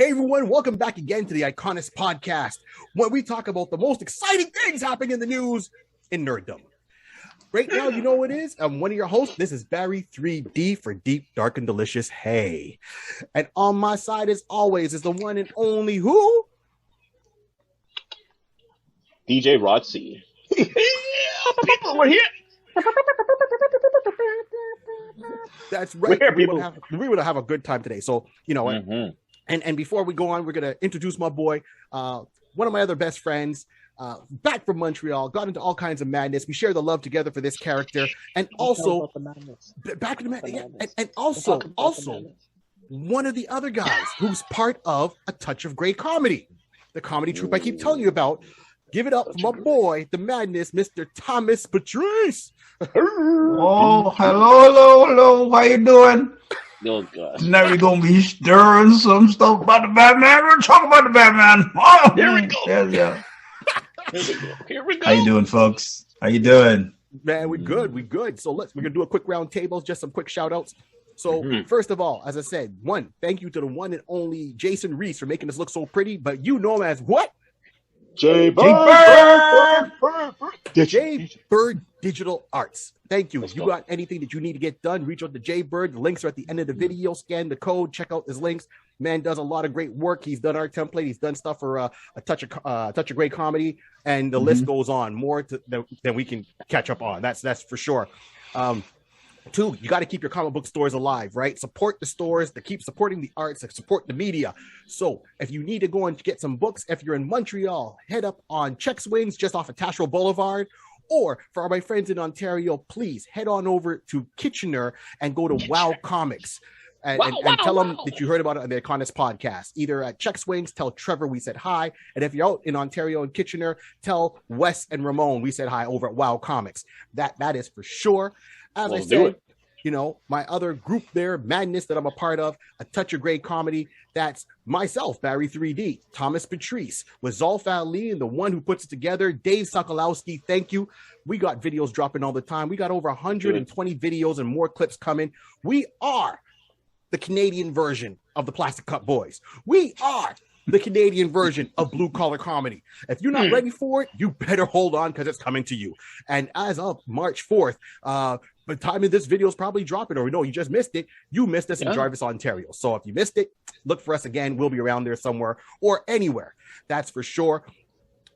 Hey everyone, welcome back again to the Iconist Podcast, where we talk about the most exciting things happening in the news in nerddom. Right now, you know what it is? I'm one of your hosts. This is Barry 3D for Deep, Dark, and Delicious. Hey. And on my side, as always, is the one and only who? DJ Rod C. We're here. That's right. We're here, we would have a good time today. So, you know, and before we go on, we're going to introduce my boy, one of my other best friends, back from Montreal, got into all kinds of madness. We share the love together for this character. And also, back to the madness. And also, one of the other guys who's part of A Touch of Grey Comedy, the comedy troupe I keep telling you about. Give it up for my boy, the madness, Mr. Thomas Patrice. Oh, hello. How you doing? Oh, God. Now we're going to be stirring some stuff about the Batman. We're talking about the Batman. Oh, here we go. Yeah. Here we go. How you doing, folks? How you doing? Man, we good. So we're going to do a quick round table, just some quick shout outs. So first of all, as I said, thank you to the one and only Jason Reese for making us look so pretty, but you know him as what? J Bird Digital Arts. Thank you. If you got anything that you need to get done, reach out to J Bird. The links are at the end of the video. Scan the code. Check out his links. Man does a lot of great work. He's done our template. He's done stuff for a touch of great comedy, and the list goes on. More than we can catch up on. That's for sure. Two, you got to keep your comic book stores alive, right? Support the stores to keep supporting the arts, to support the media. So if you need to go and get some books, if you're in Montreal, head up on Check Swings just off of Taschereau Boulevard. Or for my friends in Ontario, please head on over to Kitchener and go to Wow Comics. And tell them that you heard about it on the Iconist Podcast. Either at Check Swings, tell Trevor we said hi. And if you're out in Ontario and Kitchener, tell Wes and Ramon we said hi over at Wow Comics. That is for sure. As I said, you know, my other group there, Madness, that I'm a part of, A Touch of Grey Comedy, that's myself, Barry 3D, Thomas Patrice, Lazolf Ali, and the one who puts it together, Dave Sokolowski, thank you. We got videos dropping all the time. We got over 120 videos and more clips coming. We are the Canadian version of the Plastic Cup Boys. We are the Canadian version of Blue Collar Comedy. If you're not ready for it, you better hold on because it's coming to you. And as of March 4th, by the time of this video is probably dropping, or no, you just missed it. You missed us in Jarvis, Ontario. So if you missed it, look for us again. We'll be around there somewhere or anywhere. That's for sure.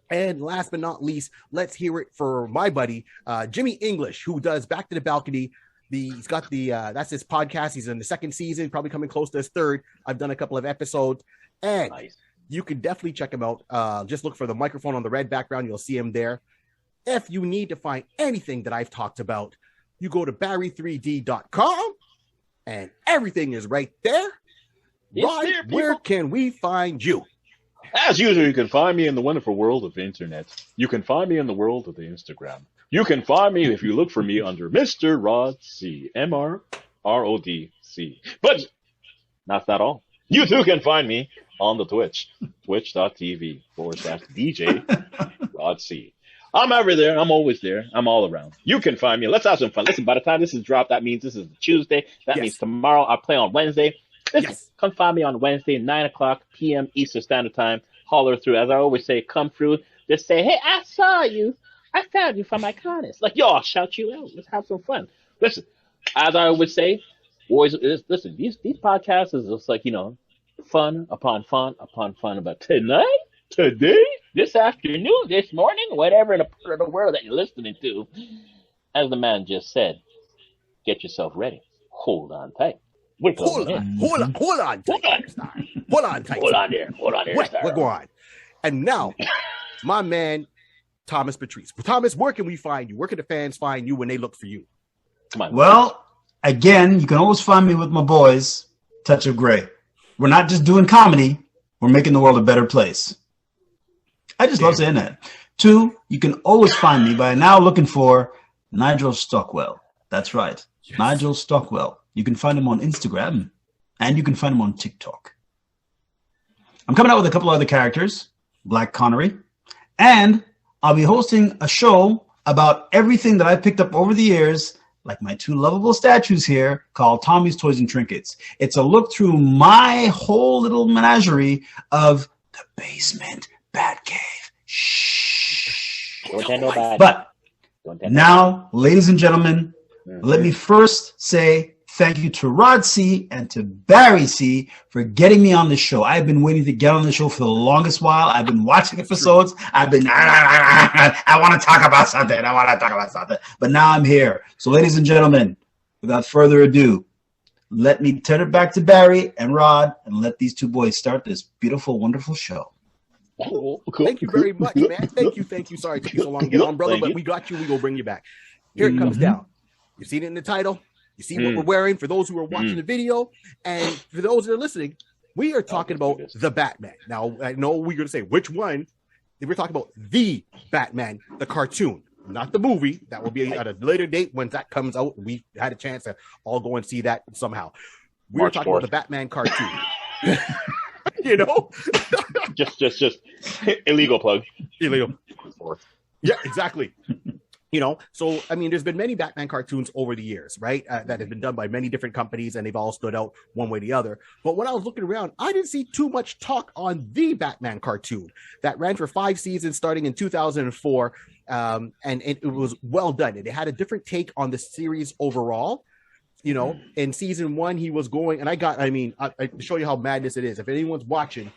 And last but not least, let's hear it for my buddy, Jimmy English, who does Back to the Balcony. He's got that's his podcast. He's in the second season, probably coming close to his third. I've done a couple of episodes. And you can definitely check him out. Just look for the microphone on the red background. You'll see him there. If you need to find anything that I've talked about, you go to barry3d.com and everything is right there. Rod, where can we find you? As usual, you can find me in the wonderful world of the internet. You can find me in the world of the Instagram. You can find me if you look for me under Mr. Rod C. MRRODC. But not that all. You too can find me on the Twitch, twitch.tv/DJ Rod C. I'm ever there. I'm always there. I'm all around. You can find me. Let's have some fun. Listen, by the time this is dropped, that means this is Tuesday. That means tomorrow I play on Wednesday. Listen, come find me on Wednesday, 9:00 p.m. Eastern Standard Time. Holler through. As I always say, come through. Just say, hey, I saw you. I found you from Iconist. Like, yo, I'll shout you out. Let's have some fun. Listen, as I always say, boys, listen, these podcasts is just like, you know, fun upon fun upon fun. But tonight, today, this afternoon, this morning, whatever in the part of the world that you're listening to, as the man just said, get yourself ready. Hold on tight. Hold on tight. We're going. And now, my man, Thomas Patrice. Thomas, where can we find you? Where can the fans find you when they look for you? Come on. Well, again, you can always find me with my boys, Touch of Grey. We're not just doing comedy. We're making the world a better place. I just love saying that. Two, you can always find me by now looking for Nigel Stockwell. That's right. Yes. Nigel Stockwell. You can find him on Instagram and you can find him on TikTok. I'm coming out with a couple other characters, Black Connery, and I'll be hosting a show about everything that I picked up over the years like my two lovable statues here, called Tommy's Toys and Trinkets. It's a look through my whole little menagerie of the basement Batcave. Shh. Don't tell nobody. But now, ladies and gentlemen, let me first say thank you to Rod C. and to Barry C. for getting me on this show. I've been waiting to get on the show for the longest while. I've been watching episodes. I've been, I want to talk about something. But now I'm here. So, ladies and gentlemen, without further ado, let me turn it back to Barry and Rod and let these two boys start this beautiful, wonderful show. Cool. Thank you very much, man. Thank you. Sorry it took you so long to get on, brother, but we got you. We will bring you back. Here it comes down. You've seen it in the title. You see what we're wearing for those who are watching the video. And for those that are listening, we are talking about the Batman. Now, I know we're going to say which one. We're talking about the Batman, the cartoon, not the movie. That will be at a later date when that comes out. We had a chance to all go and see that somehow. We were talking about the Batman cartoon. You know? just illegal plug. Illegal. Yeah, exactly. You know, so, I mean, there's been many Batman cartoons over the years, right? That have been done by many different companies, and they've all stood out one way or the other. But when I was looking around, I didn't see too much talk on the Batman cartoon that ran for 5 seasons starting in 2004. And it was well done. And it had a different take on the series overall. You know, in season 1, he was going, and I show you how madness it is. If anyone's watching,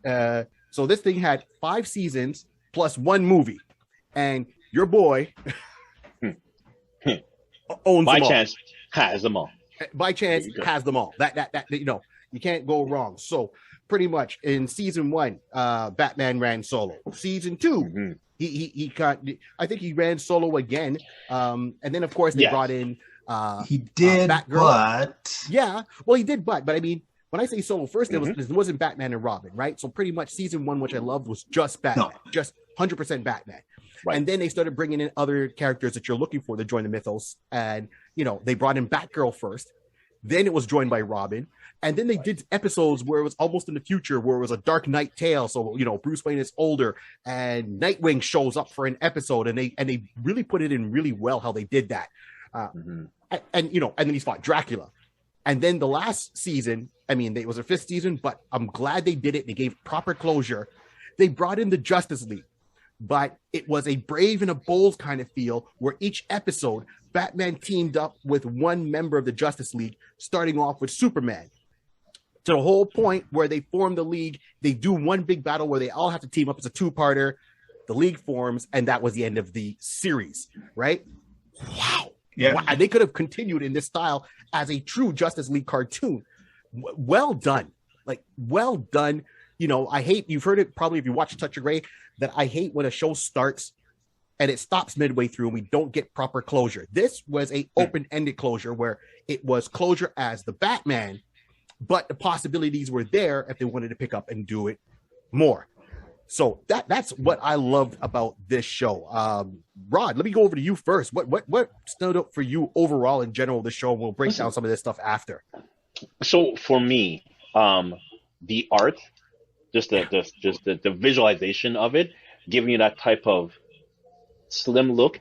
so this thing had 5 seasons plus 1 movie. And your boy owns by them all. chance has them all. By chance has them all. That you know, you can't go wrong. So pretty much in season 1, Batman ran solo. Season 2, he got. I think he ran solo again. And then of course they brought in. He did, Batgirl. He did, but I mean, when I say solo, first it wasn't Batman and Robin, right? So pretty much season 1, which I loved, was just Batman, just 100% Batman. Right. And then they started bringing in other characters that you're looking for to join the mythos. And, you know, they brought in Batgirl first. Then it was joined by Robin. And then they did episodes where it was almost in the future, where it was a Dark Knight tale. So, you know, Bruce Wayne is older and Nightwing shows up for an episode. And they really put it in really well how they did that. And, you know, and then he fought Dracula. And then the last season, I mean, it was a 5th season, but I'm glad they did it. They gave proper closure. They brought in the Justice League. But it was a brave and a bold kind of feel where each episode, Batman teamed up with one member of the Justice League, starting off with Superman. To the whole point where they form the League, they do one big battle where they all have to team up as a 2-parter. The League forms, and that was the end of the series, right? Wow. Yeah. Wow. And they could have continued in this style as a true Justice League cartoon. Well done. Like, well done. You know, I hate, you've heard it probably if you watch Touch of Grey, that I hate when a show starts and it stops midway through and we don't get proper closure. This was a open-ended closure where it was closure as the Batman, but the possibilities were there if they wanted to pick up and do it more. So that's what I loved about this show. Rod, let me go over to you first. What stood out for you overall in general this show? We'll break down some of this stuff after. So for me, the art, just the visualization of it, giving you that type of slim look,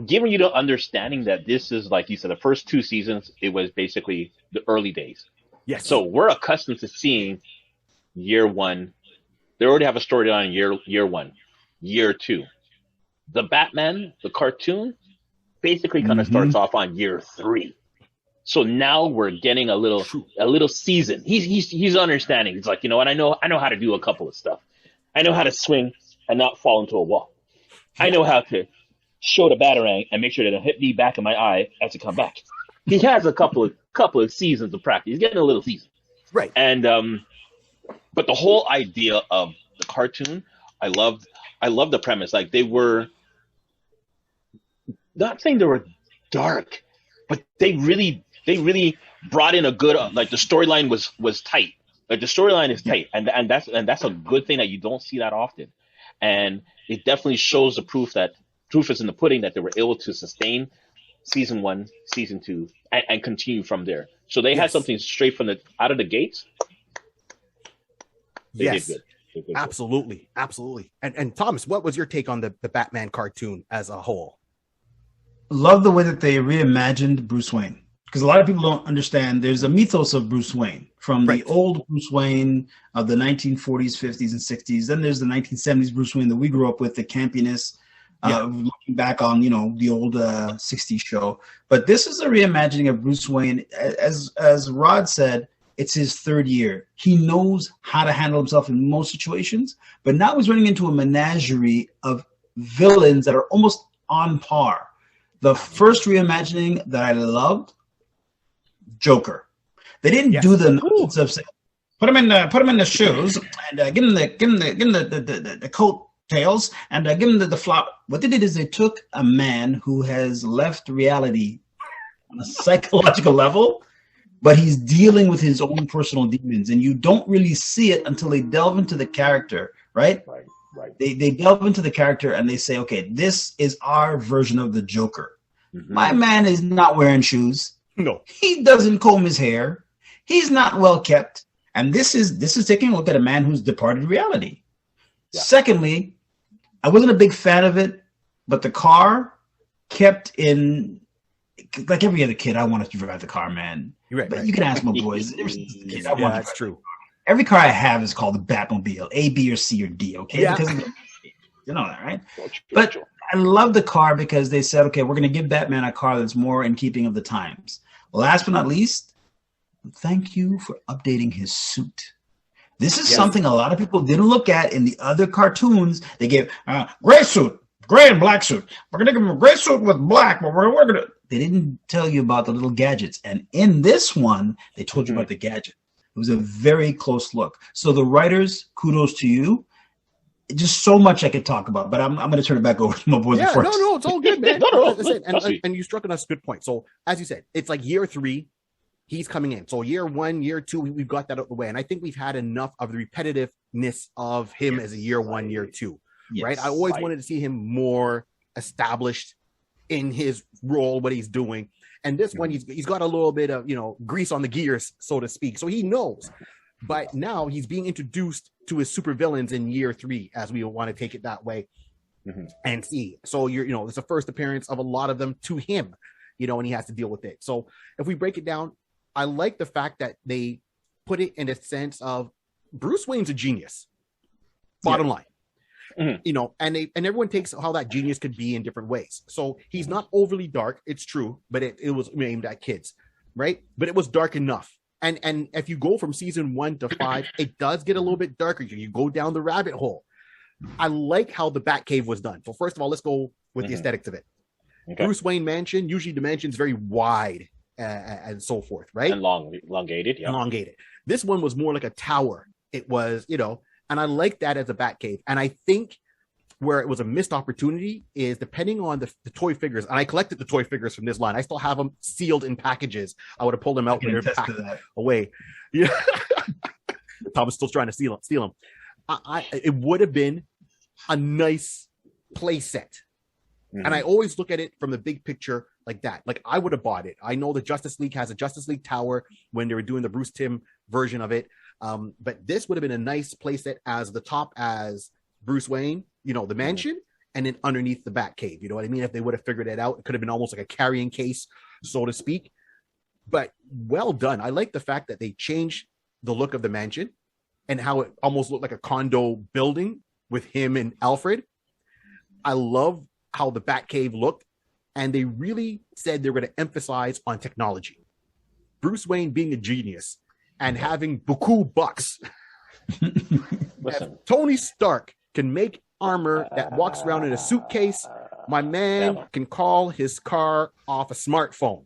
giving you the understanding that this is, like you said, the first 2 seasons, it was basically the early days. Yes. So we're accustomed to seeing year 1. They already have a storyline year 1, year 2. The Batman, the cartoon, basically kind of starts off on year 3. So now we're getting a little season. He's understanding. He's like, you know what? I know how to do a couple of stuff. I know how to swing and not fall into a wall. I know how to show the batarang and make sure that it'll hit me back in my eye as it come back. He has a couple of seasons of practice. He's getting a little season. Right. And but the whole idea of the cartoon, I love the premise. Like, they were not saying they were dark, but they really brought in a good, like, the storyline was tight. Like, the storyline is tight, and that's a good thing that you don't see that often. And it definitely shows the proof is in the pudding that they were able to sustain season 1, season 2, and continue from there. So they had something straight from out of the gates. They did good. Absolutely. And Thomas, what was your take on the Batman cartoon as a whole? love the way that they reimagined Bruce Wayne, because a lot of people don't understand. There's a mythos of Bruce Wayne from the old Bruce Wayne of the 1940s, 50s, and 60s. Then there's the 1970s Bruce Wayne that we grew up with, the campiness, looking back on, the old 60s show. But this is a reimagining of Bruce Wayne. As Rod said, it's his third year. He knows how to handle himself in most situations, but now he's running into a menagerie of villains that are almost on par. The first reimagining that I loved, Joker. They didn't do the nonsense of saying, put him in the shoes and give him the coat tails and give him the flop. What they did is they took a man who has left reality on a psychological level, but he's dealing with his own personal demons, and you don't really see it until they delve into the character, right? Right. They delve into the character and they say, okay, this is our version of the Joker. Mm-hmm. My man is not wearing shoes. No. He doesn't comb his hair. He's not well kept. And this is taking a look at a man who's departed reality. Yeah. Secondly, I wasn't a big fan of it, but the car kept in, like every other kid, I wanted to drive the car, man. You're right. But you can ask my boys. That's true. Every car I have is called the Batmobile, A, B, or C, or D, okay? Yeah. Because you know that, right? But I love the car because they said, okay, we're going to give Batman a car that's more in keeping of the times. Last but not least, thank you for updating his suit. This is something a lot of people didn't look at in the other cartoons. They gave gray suit, gray and black suit. We're going to give him a gray suit with black, but we're going to... They didn't tell you about the little gadgets. And in this one, they told you about the gadget. It was a very close look. So the writers, kudos to you. Just so much I could talk about, but I'm going to turn it back over to my boys. Yeah, no, it's all good, man. And you struck on a good point. So as you said, it's like year 3, he's coming in. So year 1, year 2, we've got that out of the way. And I think we've had enough of the repetitiveness of him as a year 1, year 2, right? I always wanted to see him more established in his role, what he's doing. And this one, he's got a little bit of, grease on the gears, so to speak. So he knows. But now he's being introduced to his supervillains in year 3, as we want to take it that way and see. So it's the first appearance of a lot of them to him, and he has to deal with it. So if we break it down, I like the fact that they put it in a sense of Bruce Wayne's a genius. Bottom line. And everyone takes how that genius could be in different ways. So he's not overly dark, it's true, but it was aimed at kids, right? But it was dark enough. And if you go from season 1 to 5, it does get a little bit darker. You go down the rabbit hole. I like how the Batcave was done. So first of all, let's go with the aesthetics of it. Okay. Bruce Wayne mansion, usually the mansion's very wide and so forth, right? And elongated, yeah. Elongated. This one was more like a tower. It was, and I like that as a Batcave. And I think where it was a missed opportunity is depending on the toy figures. And I collected the toy figures from this line. I still have them sealed in packages. I would have pulled them out when they're packed away. Yeah. Tom was still trying to steal them. It would have been a nice play set. And I always look at it from the big picture like that. Like I would have bought it. I know the Justice League has a Justice League tower when they were doing the Bruce Timm version of it. But this would have been a nice play set as the top as Bruce Wayne, the mansion, and then underneath the Batcave. You know what I mean? If they would have figured it out, it could have been almost like a carrying case, so to speak. But well done. I like the fact that they changed the look of the mansion and how it almost looked like a condo building with him and Alfred. I love how the Batcave looked, and they really said they were going to emphasize on technology. Bruce Wayne being a genius and having buku bucks. Tony Stark can make armor that walks around in a suitcase. My man can call his car off a smartphone.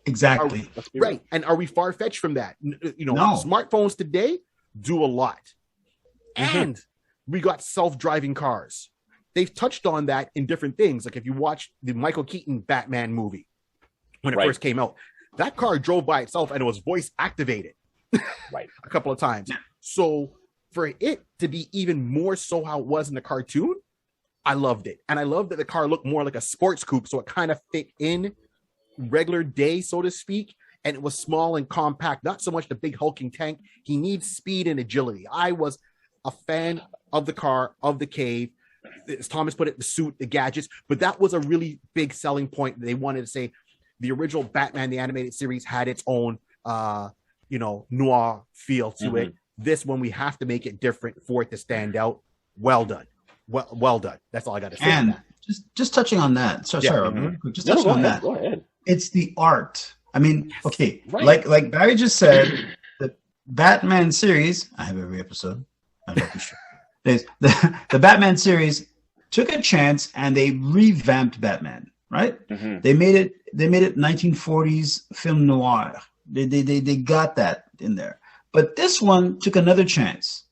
Exactly. Right. And are we far-fetched from that? No. Smartphones today do a lot. And we got self-driving cars. They've touched on that in different things. Like if you watch the Michael Keaton Batman movie, when it first came out, that car drove by itself and it was voice activated a couple of times. So for it to be even more so how it was in the cartoon, I loved it. And I loved that the car looked more like a sports coupe. So it kind of fit in regular day, so to speak. And it was small and compact, not so much the big hulking tank. He needs speed and agility. I was a fan of the car, of the cave, as Thomas put it, the suit, the gadgets. But that was a really big selling point. They wanted to say the original Batman, the animated series, had its own, noir feel to it. This one, we have to make it different for it to stand out. Well done. Well done. That's all I got to say. And just touching on that. Sorry, just touching on that. Go ahead. It's the art. I mean, okay, right. like Barry just said, the Batman series. I have every episode. I'm not sure. The Batman series took a chance and they revamped Batman. Right? They made it 1940s film noir. They got that in there. But this one took another chance.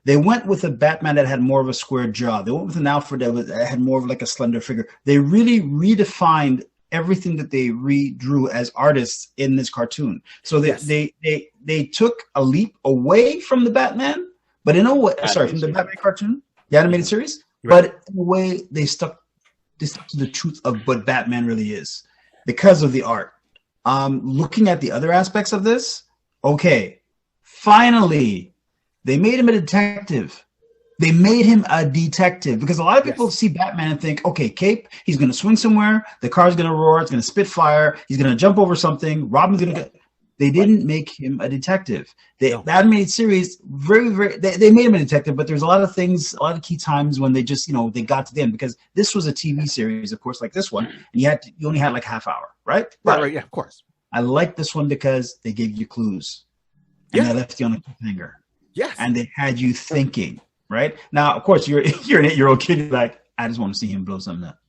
They went with a Batman that had more of a square jaw. They went with an Alfred that had more of like a slender figure. They really redefined everything that they redrew as artists in this cartoon. So they took a leap away from the Batman, but in a way, from the Batman cartoon, the animated series, but in a way they stuck to the truth of what Batman really is because of the art. Looking at the other aspects of this, okay, finally, they made him a detective. They made him a detective because a lot of people see Batman and think, okay, cape, he's going to swing somewhere, the car's going to roar, it's going to spit fire, he's going to jump over something, Robin's going to get... They didn't make him a detective. The animated series, they made him a detective, but there's a lot of things, a lot of key times when they just, they got to the end because this was a TV series, of course, like this one, and you only had like half hour, right? Right, yeah, of course. I like this one because they gave you clues. And they left you on a cliffhanger. Yes. And they had you thinking, right? Now, of course, you're an 8-year-old kid, you're like, I just want to see him blow something up.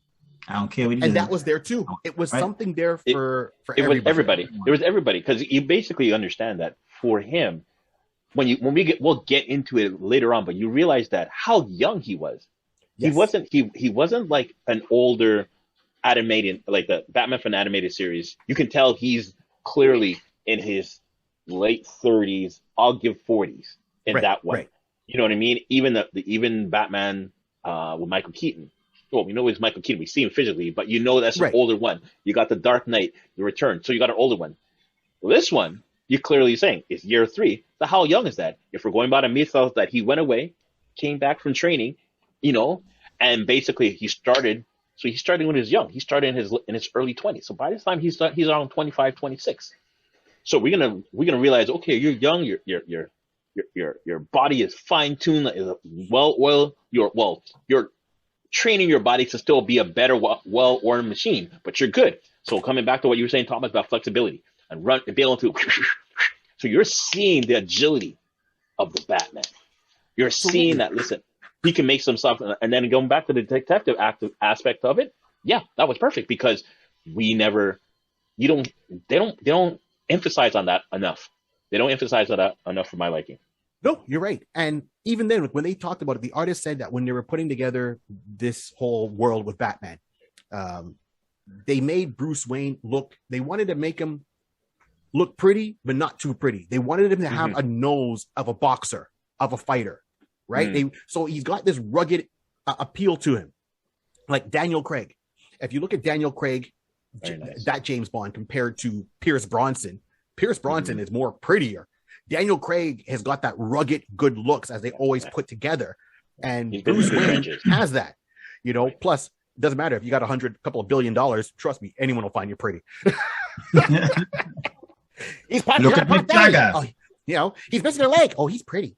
I don't care what he did. And that was there too. It was something there for everybody. It was everybody because you basically understand that for him, we'll get into it later on, but you realize that how young he was. Yes. He wasn't like an older animated, like the Batman from the animated series. You can tell he's clearly in his late 30s. I'll give 40s in that one. Right. You know what I mean? Even Batman with Michael Keaton. Well, we know it's Michael Keaton. We see him physically, but that's an older one. You got the Dark Knight, the Return. So you got an older one. Well, this one, you're clearly saying it's year 3. So how young is that? If we're going by the mythos that he went away, came back from training, and basically he started when he was young. He started in his early 20s. So by this time he's around 25, 26. So we're gonna realize, okay, you're young, your body is fine tuned, is you're training your body to still be a better, well-oiled machine, but you're good. So coming back to what you were saying, Thomas, about flexibility and run and be able to, so you're seeing the agility of the Batman. You're seeing that. Listen, he can make some stuff, and then going back to the detective aspect of it. Yeah, that was perfect because they don't emphasize on that enough. They don't emphasize that enough for my liking. No, you're right. And even then, when they talked about it, the artist said that when they were putting together this whole world with Batman, they made Bruce Wayne they wanted to make him look pretty, but not too pretty. They wanted him to have a nose of a boxer, of a fighter, right? So he's got this rugged appeal to him, like Daniel Craig. If you look at Daniel Craig, that James Bond compared to Pierce Bronson is more prettier. Daniel Craig has got that rugged good looks as they always put together. And Bruce Wayne has that, plus it doesn't matter if you got couple of $1 billion, trust me, anyone will find you pretty. He's he's missing a leg. Oh, he's pretty.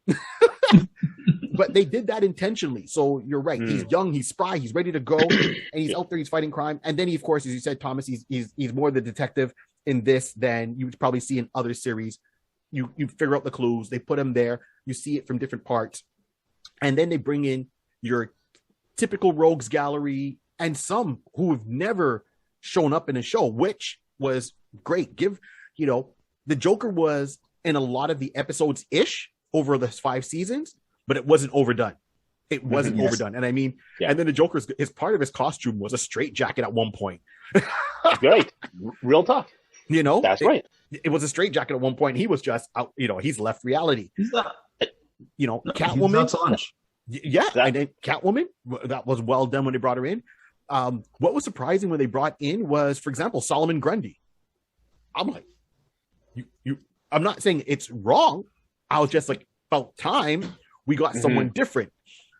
But they did that intentionally. So you're right. He's young, he's spry, he's ready to go, and he's out there, he's fighting crime. And then he, of course, as you said, Thomas, he's more the detective in this than you would probably see in other series. You figure out the clues, they put him there, you see it from different parts, and then they bring in your typical rogues gallery and some who have never shown up in a show, which was great. The Joker was in a lot of the episodes ish over the 5 seasons, but it wasn't overdone. It wasn't overdone. And I mean, and then the Joker's part of his costume was a straitjacket at one point. Right. Real talk. That's right. It was a straitjacket at one point. He was just out, he's left reality. He's not, Catwoman. Yeah. And then Catwoman, that was well done when they brought her in. What was surprising when they brought in was, for example, Solomon Grundy. I'm like, I'm not saying it's wrong. I was just like, about time we got someone different,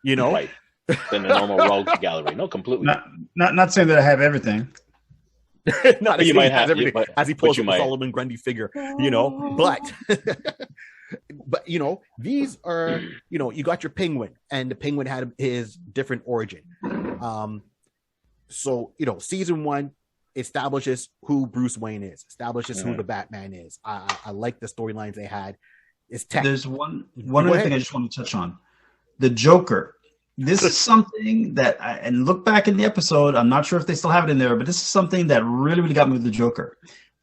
Right. than the normal rogues gallery. No, completely. Not saying that I have everything. Not you might have everything, as he pulls up the might. Solomon Grundy figure, you know. But but you know, these are, you know, you got your Penguin, and the Penguin had his different origin. So you know, season 1 establishes who Bruce Wayne is, establishes who the Batman is. I like the storylines they had. It's tech. There's one other thing I just want to touch on. The Joker. This is something that, and look back in the episode, I'm not sure if they still have it in there, but this is something that really, really got me with the Joker.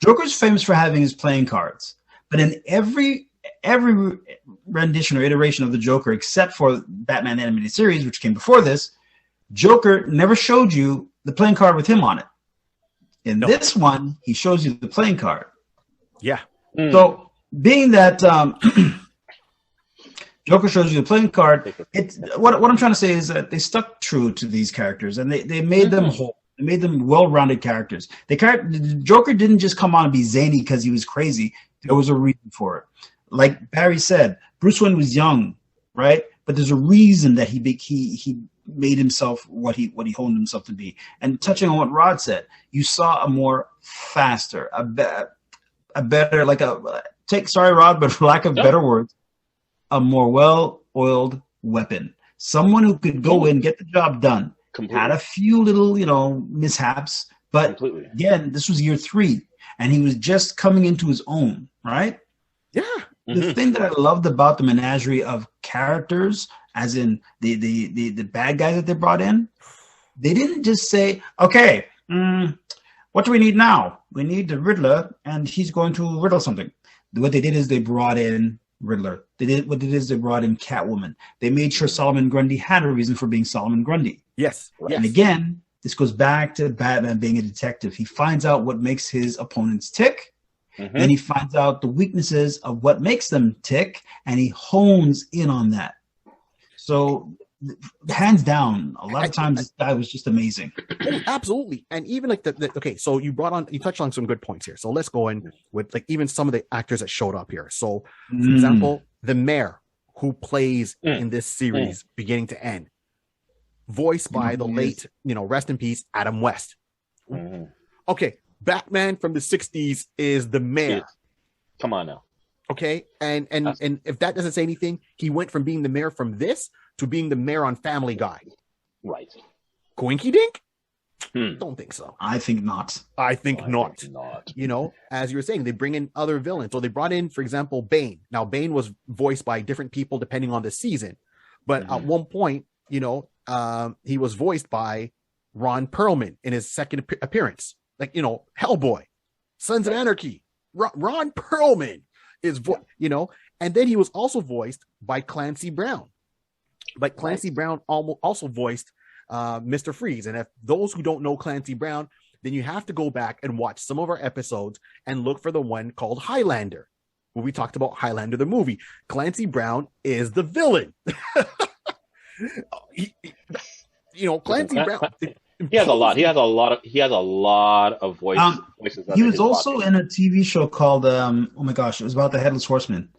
Joker's famous for having his playing cards, but in every rendition or iteration of the Joker, except for Batman animated series, which came before this, Joker never showed you the playing card with him on it. In this one, he shows you the playing card. Yeah. So being that Joker shows you the playing card, it's what I'm trying to say is that they stuck true to these characters, and they made them whole. They made them well-rounded characters. The Joker didn't just come on and be zany because he was crazy. There was a reason for it. Like Barry said, Bruce Wayne was young, right? But there's a reason that he made himself what he honed himself to be. And touching on what Rod said, you saw a more faster, a better, like sorry, Rod, but for lack of better words, a more well-oiled weapon. Someone who could go in, get the job done. Completely. Had a few little, you know, mishaps, but again, this was year 3, and he was just coming into his own, right? Yeah. The thing that I loved about the menagerie of characters, as in the bad guys that they brought in, they didn't just say, okay, what do we need now? We need the Riddler, and he's going to riddle something. What they did is they brought in Riddler. They brought in Catwoman. They made sure Solomon Grundy had a reason for being Solomon Grundy. Yes. And again, this goes back to Batman being a detective. He finds out what makes his opponents tick. Then he finds out the weaknesses of what makes them tick, and he hones in on that. So, hands down, a lot of times this guy was just amazing. Oh, absolutely. And even like okay, so you touched on some good points here. So let's go in with like even some of the actors that showed up here. So, for example, the mayor who plays in this series beginning to end, voiced by the late, you know, rest in peace, Adam West. Okay, Batman from the 60s is the mayor. Come on now. Okay, and if that doesn't say anything, he went from being the mayor from this to being the mayor on Family Guy. Right. Coinky Dink? Don't think so. I think not. I think not. You know, as you were saying, they bring in other villains. So they brought in, for example, Bane. Now, Bane was voiced by different people depending on the season. But at one point, you know, he was voiced by Ron Perlman in his second appearance. Like, you know, Hellboy, Sons of Anarchy. Ron Perlman is, you know, and then he was also voiced by Clancy Brown. But Clancy Brown also voiced Mr. Freeze. And if those who don't know Clancy Brown, then you have to go back and watch some of our episodes and look for the one called Highlander, where we talked about Highlander, the movie. Clancy Brown is the villain. You know, Clancy Brown. He has a lot. He has a lot of voices. He was also in a TV show called oh my gosh, it was about the Headless Horseman.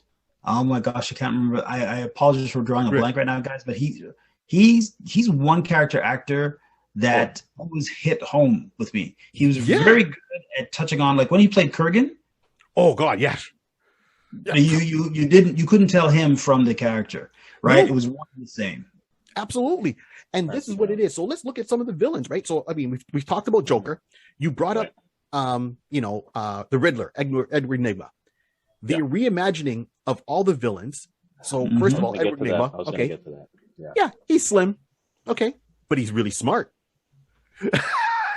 Oh my gosh, I can't remember. I apologize for drawing a blank right now, guys. But he's one character actor that always hit home with me. He was very good at touching on, like when he played Kurgan. Oh God, yes. You couldn't tell him from the character, right? No. It was one and the same. Absolutely. And this is what it is. So let's look at some of the villains, right? So, I mean, we've talked about Joker. You brought up, the Riddler, Edward Nigma. The reimagining of all the villains. So, first of all, Edward Nigma. Okay. Yeah, he's slim. Okay. But he's really smart.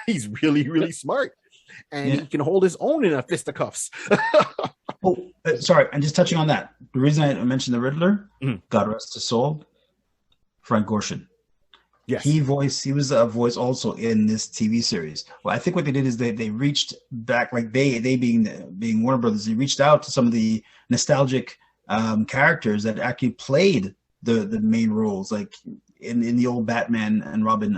He's really, really smart. And he can hold his own in a fisticuffs. Sorry. I'm just touching on that. The reason I mentioned the Riddler, God rest his soul, Frank Gorshin. Yes. He was a voice also in this TV series. Well, I think what they did is they reached back, like they being Warner Brothers, they reached out to some of the nostalgic characters that actually played the main roles, like in the old Batman and Robin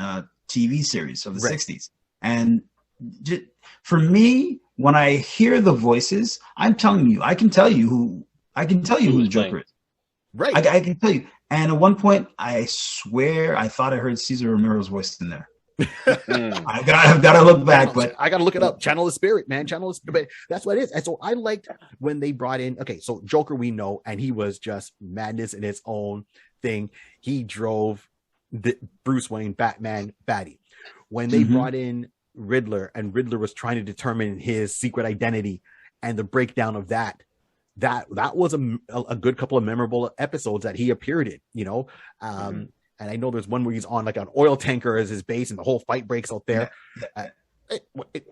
TV series of the 60s. And for me, when I hear the voices, I'm telling you, I can tell you who the Joker is. Right. I can tell you. And at one point, I swear I thought I heard Cesar Romero's voice in there. I've got to look back, but I got to look it up. Channel the spirit, man. Channel the spirit. That's what it is. And so I liked when they brought in, okay, so Joker we know, and he was just madness in its own thing. He drove the Bruce Wayne Batman baddie. When they brought in Riddler, and Riddler was trying to determine his secret identity and the breakdown of that was a good couple of memorable episodes that he appeared in, you know. And I know there's one where he's on like an oil tanker as his base and the whole fight breaks out there.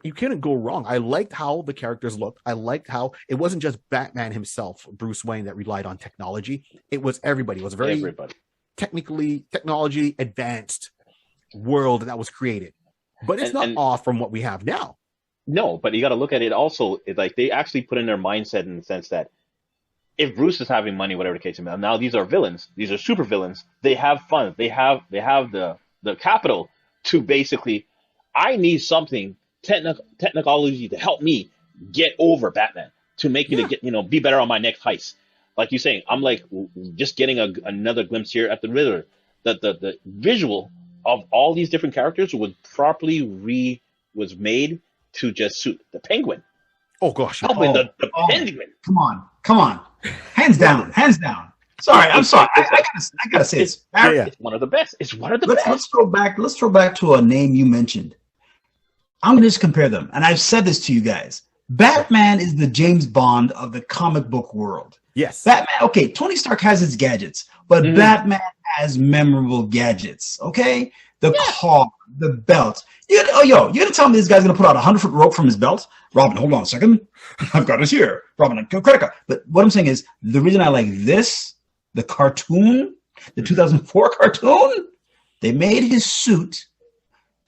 You couldn't go wrong. I liked how the characters looked. I liked how it wasn't just Batman himself, Bruce Wayne, that relied on technology. It was everybody. It was a very technology advanced world that was created. But it's not off from what we have now. No, but you got to look at it also. It's like they actually put in their mindset in the sense that if Bruce is having money, whatever the case may be, now these are villains. These are super villains. They have fun. They have the capital to basically, I need something technology to help me get over Batman, to make me to get, be better on my next heist. Like you're saying, I'm like just getting another glimpse here at the Riddler. The visual of all these different characters was properly was made to just suit the Penguin. Oh gosh, the Penguin. Come on, hands down. Sorry, I'm sorry. I gotta say this. It's one of the best. It's one of the best. Let's throw back to a name you mentioned. I'm gonna just compare them, and I've said this to you guys. Batman is the James Bond of the comic book world. Yes. Batman. Okay, Tony Stark has his gadgets, but Batman has memorable gadgets. Okay, the car, the belt. You're gonna tell me this guy's gonna put out a 100-foot rope from his belt? Robin, hold on a second. I've got it here. Robin, credit card. But what I'm saying is, the reason I like this, the cartoon, the 2004 cartoon, they made his suit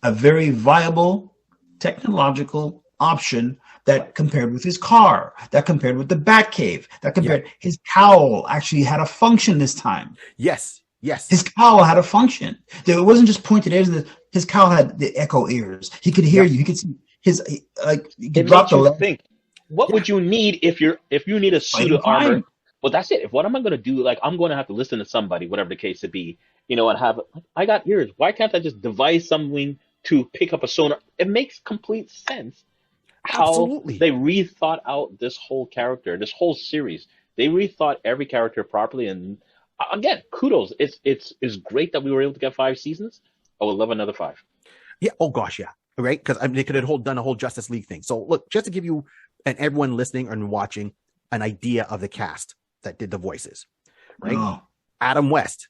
a very viable technological option that compared with his car, that compared with the Batcave, that compared his cowl actually had a function this time. Yes. His cowl had a function. It wasn't just pointed ears. His cowl had the echo ears. He could hear you. He could see he could drop the leg. Think, what would you need if you need a suit of armor? Well, that's it. If what am I going to do? Like, I'm going to have to listen to somebody, whatever the case would be, and have. I got ears. Why can't I just devise something to pick up a sonar? It makes complete sense. How they rethought out this whole character, this whole series. They rethought every character properly, and again, kudos. It's great that we were able to get 5 seasons. I would love another 5. Yeah. Oh gosh, yeah. Right. Because they could have done a whole Justice League thing. So look, just to give you and everyone listening and watching an idea of the cast that did the voices, right? Oh. Adam West.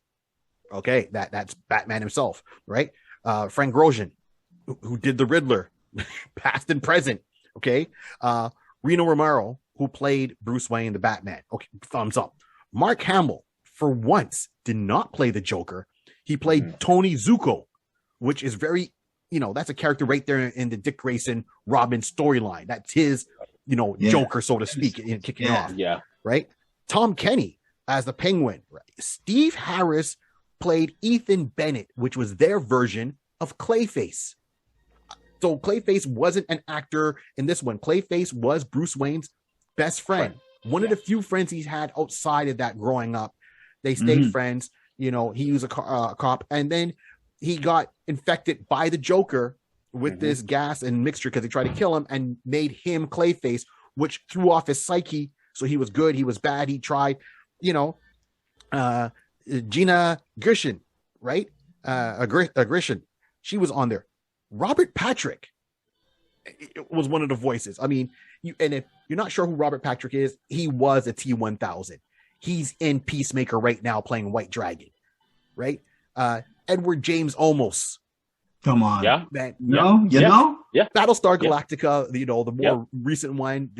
Okay, that's Batman himself, right? Frank Grosjean, who did the Riddler, past and present. Okay, Reno Romero, who played Bruce Wayne, the Batman. Okay, thumbs up. Mark Hamill, for once, did not play the Joker. He played Tony Zuko, which is very, that's a character right there in the Dick Grayson Robin storyline. That's his, Joker, so to speak, kicking off. Yeah. Right. Tom Kenny as the Penguin. Right? Steve Harris played Ethan Bennett, which was their version of Clayface. So Clayface wasn't an actor in this one. Clayface was Bruce Wayne's best friend. One of the few friends he's had outside of that growing up. They stayed friends. He was a cop. And then he got infected by the Joker with this gas and mixture because they tried to kill him and made him Clayface, which threw off his psyche. So he was good. He was bad. He tried, Gina Gershon, right? Gershon. She was on there. Robert Patrick was one of the voices. I mean, if you're not sure who Robert Patrick is, he was a T-1000. He's in Peacemaker right now playing White Dragon, right? Edward James Olmos. Come on. Yeah. Man, know? Yeah. Battlestar Galactica, the more recent one,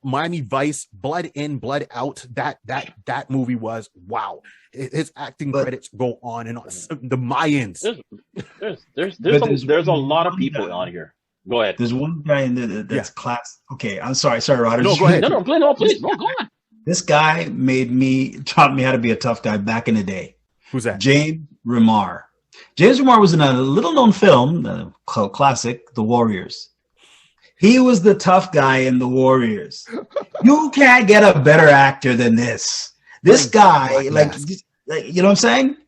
Miami Vice, Blood In, Blood Out. That movie was wow. His acting credits go on and on. The Mayans. There's a lot of people on here. Go ahead. There's one guy in there that's class. Okay, I'm sorry, Ryder. No, go ahead. No, please. No, go on. This guy taught me how to be a tough guy back in the day. Who's that? James Remar. James Remar was in a little-known film, classic, The Warriors. He was the tough guy in The Warriors. You can't get a better actor than this. This guy, like, you know what I'm saying?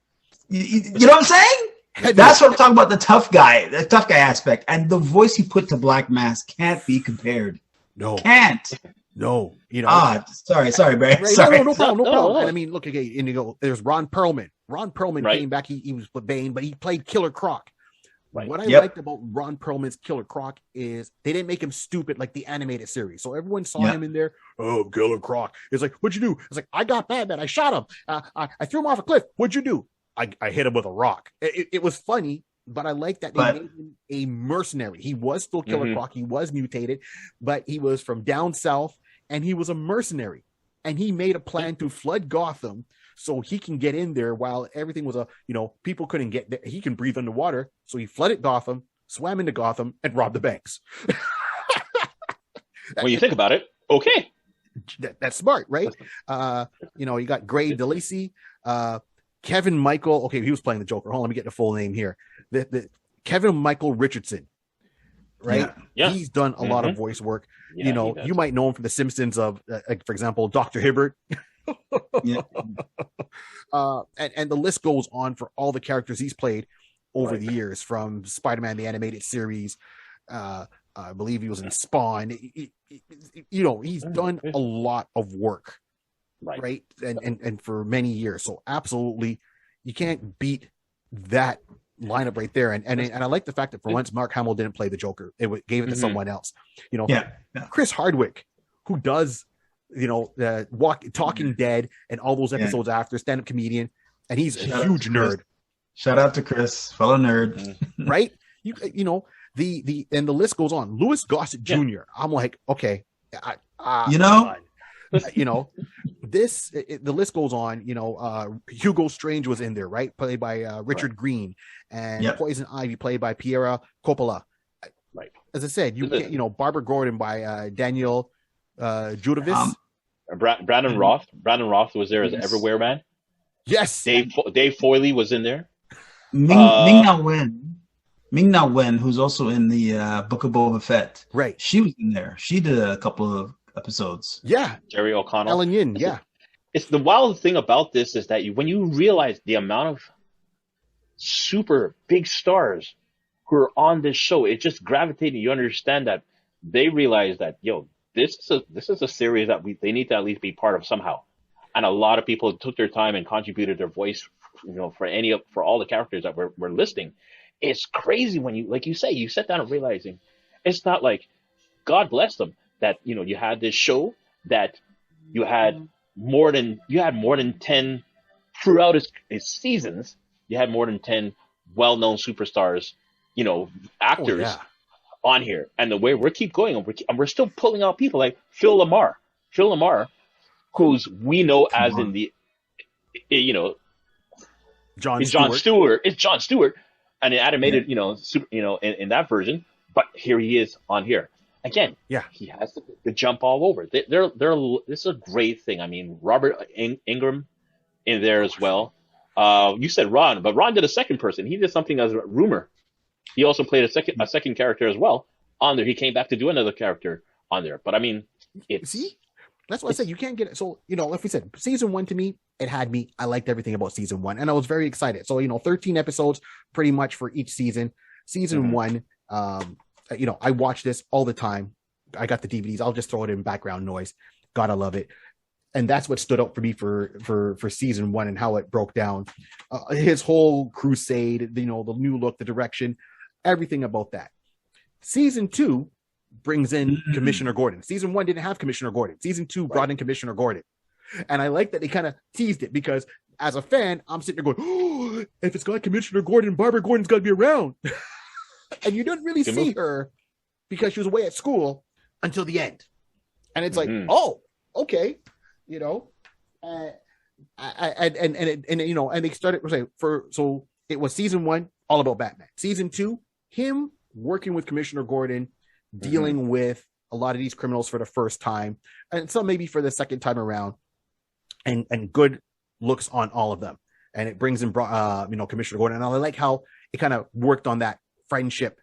You know what I'm saying? That's what I'm talking about. The tough guy aspect, and the voice he put to Black Mask can't be compared. No, can't. No, you know. Sorry, Barry. Right? Sorry. No problem. And I mean, look again. And you go, there's Ron Perlman. Ron Perlman came back. He was Bane, but he played Killer Croc. Right. What I liked about Ron Perlman's Killer Croc is they didn't make him stupid like the animated series. So everyone saw him in there. Oh, Killer Croc. It's like, what'd you do? It's like, I got Batman. I shot him. I threw him off a cliff. What'd you do? I hit him with a rock. It was funny, but I like that they made him a mercenary. He was still Killer Croc. He was mutated, but he was from down south, and he was a mercenary. And he made a plan to flood Gotham so he can get in there while everything was people couldn't get there. He can breathe underwater. So he flooded Gotham, swam into Gotham, and robbed the banks. When you think about it, okay. That's smart, right? You got Gray DeLacy, Kevin Michael. Okay, he was playing the Joker. Hold on, let me get the full name here. The Kevin Michael Richardson, right? Yeah. He's done a lot of voice work. Yeah, you might know him from The Simpsons of, for example, Dr. Hibbert. And the list goes on for all the characters he's played over the years, from Spider-Man the Animated Series. I believe he was in Spawn. He's done a lot of work, right? And for many years. So absolutely, you can't beat that lineup right there. And I like the fact that for once Mark Hamill didn't play the Joker. It gave it to someone else. Chris Hardwick, who does Talking Dead and all those episodes after, stand-up comedian, and he's a huge nerd. Shout out to Chris, fellow nerd. Right? The list goes on. Louis Gossett Jr. I'm like, okay, the list goes on. Hugo Strange was in there, right? Played by Richard Green, and Poison Ivy played by Piera Coppola. Right. As I said, Barbara Gordon by Daniel Judavis. Brandon Roth. Brandon Roth was there as Everywhere Man. Yes. Dave Foley was in there. Ming-Na Wen, who's also in the Book of Boba Fett. Right. She was in there. She did a couple of episodes. Yeah. Jerry O'Connell. Ellen Yin, It's the wild thing about this is that when you realize the amount of super big stars who are on this show, it just gravitated. You understand that they realize that, this is a series that they need to at least be part of somehow. And a lot of people took their time and contributed their voice, for all the characters that we're listing. It's crazy when you sit down and realizing it's not like, God bless them, that, you had this show that you had more than 10 throughout its seasons. You had more than 10 well-known superstars, actors on here. And the way we keep going, and we're still pulling out people like Phil Lamar, who's we know as in the, John Stewart. It's John Stewart, and it animated, in that version. But here he is on here again. Yeah, he has to jump all over. This is a great thing. I mean, Robert Ingram in there as well. You said Ron, but Ron did a second person. He did something as a rumor. He also played a second character as well on there. He came back to do another character on there. But I mean, that's what I said. You can't get it. So, like we said, season 1 to me, it had me. I liked everything about season 1, and I was very excited. So, 13 episodes pretty much for each season. Season 1, I watch this all the time. I got the DVDs. I'll just throw it in background noise. Gotta love it. And that's what stood out for me for season 1 and how it broke down. His whole crusade, the new look, the direction, everything about that. Season 2 brings in Commissioner Gordon. Season 1 didn't have Commissioner Gordon. Season 2 brought in Commissioner Gordon. And I like that they kind of teased it, because as a fan, I'm sitting there going, oh, if it's got Commissioner Gordon, Barbara Gordon's got to be around. And you don't really see her because she was away at school until the end. And it's like, oh, okay. And they started so it was season 1 all about Batman. Season 2, him working with Commissioner Gordon, dealing with a lot of these criminals for the first time, and some maybe for the second time around, and good looks on all of them. And it brings in Commissioner Gordon, and I like how it kind of worked on that friendship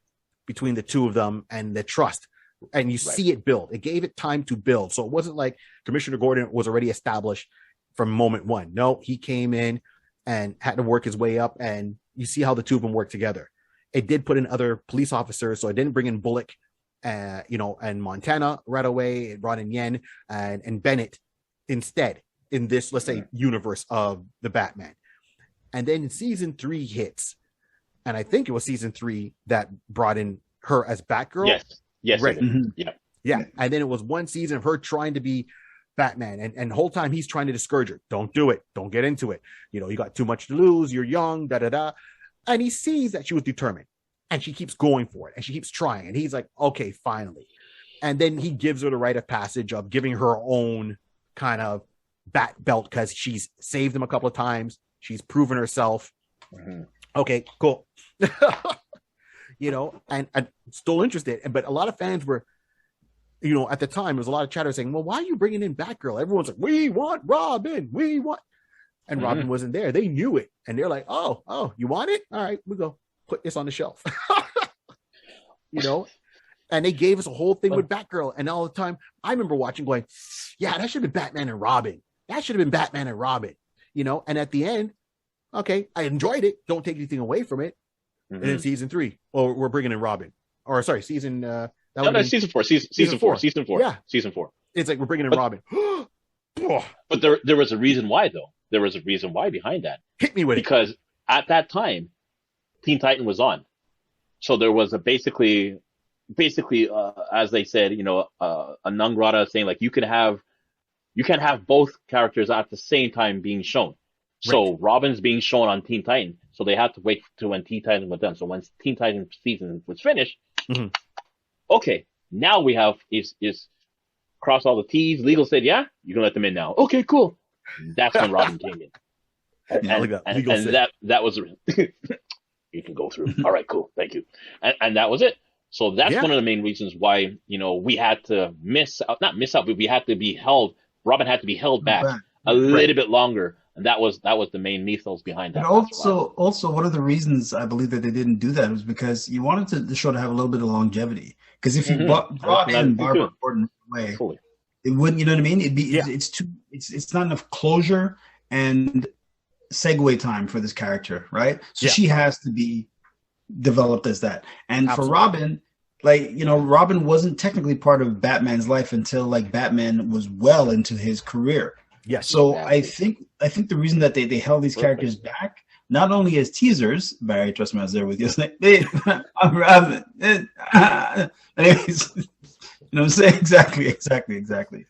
between the two of them and the trust. And you see it build. It gave it time to build. So it wasn't like Commissioner Gordon was already established. from moment one. No, he came in and had to work his way up, and you see how the two of them work together. It did put in other police officers, so it didn't bring in Bullock, and Montana right away. It brought in Yen and Bennett instead in this, let's say, universe of the Batman. And then season 3 hits, and I think it was season 3 that brought in her as Batgirl. Yes, right. Yeah. And then it was one season of her trying to be Batman, and the whole time he's trying to discourage her. Don't do it. Don't get into it. You got too much to lose. You're young. And he sees that she was determined, and she keeps going for it, and she keeps trying. And he's like, okay, finally. And then he gives her the rite of passage of giving her own kind of bat belt because she's saved him a couple of times. She's proven herself. Okay, cool. And I'm still interested. But a lot of fans were, at the time, there was a lot of chatter saying, well, why are you bringing in Batgirl? Everyone's like, we want Robin. And Robin wasn't there. They knew it. And they're like, oh, you want it? All right, we'll go put this on the shelf. And they gave us a whole thing with Batgirl. And all the time, I remember watching going, yeah, that should have been Batman and Robin. And at the end, okay, I enjoyed it. Don't take anything away from it. And then season 3, we're bringing in Robin. Or sorry, season... season 4. Season 4. Yeah. Season 4. It's like we're bringing in Robin. But there was a reason why, though. There was a reason why behind that. Hit me with because it. Because at that time, Teen Titan was on. So there was a basically, as they said, a Nangrata saying like you can't have both characters at the same time being shown. So right. Robin's being shown on Teen Titan, so they had to wait to when Teen Titan was done. So when Teen Titan season was finished, okay, now we have is cross all the T's. Legal said, yeah, you can let them in now. Okay, cool. That's when Robin came in. And that was you can go through. All right, cool, thank you. And that was it. So that's one of the main reasons why we had to not miss out, but we had to be held. Robin had to be held back a little bit longer. And that was the main mythos behind that. But also one of the reasons I believe that they didn't do that was because you wanted the show to have a little bit of longevity. Because if you brought in Barbara Gordon away, it wouldn't. You know what I mean? It'd be it's not enough closure and segue time for this character, right? So she has to be developed as that. And for Robin, Robin wasn't technically part of Batman's life until Batman was well into his career. Yes. So exactly. I think the reason that they held these characters back, not only as teasers, Barry, trust me, I was there with you. I'm Robin. Anyways, you know what I'm saying? Exactly.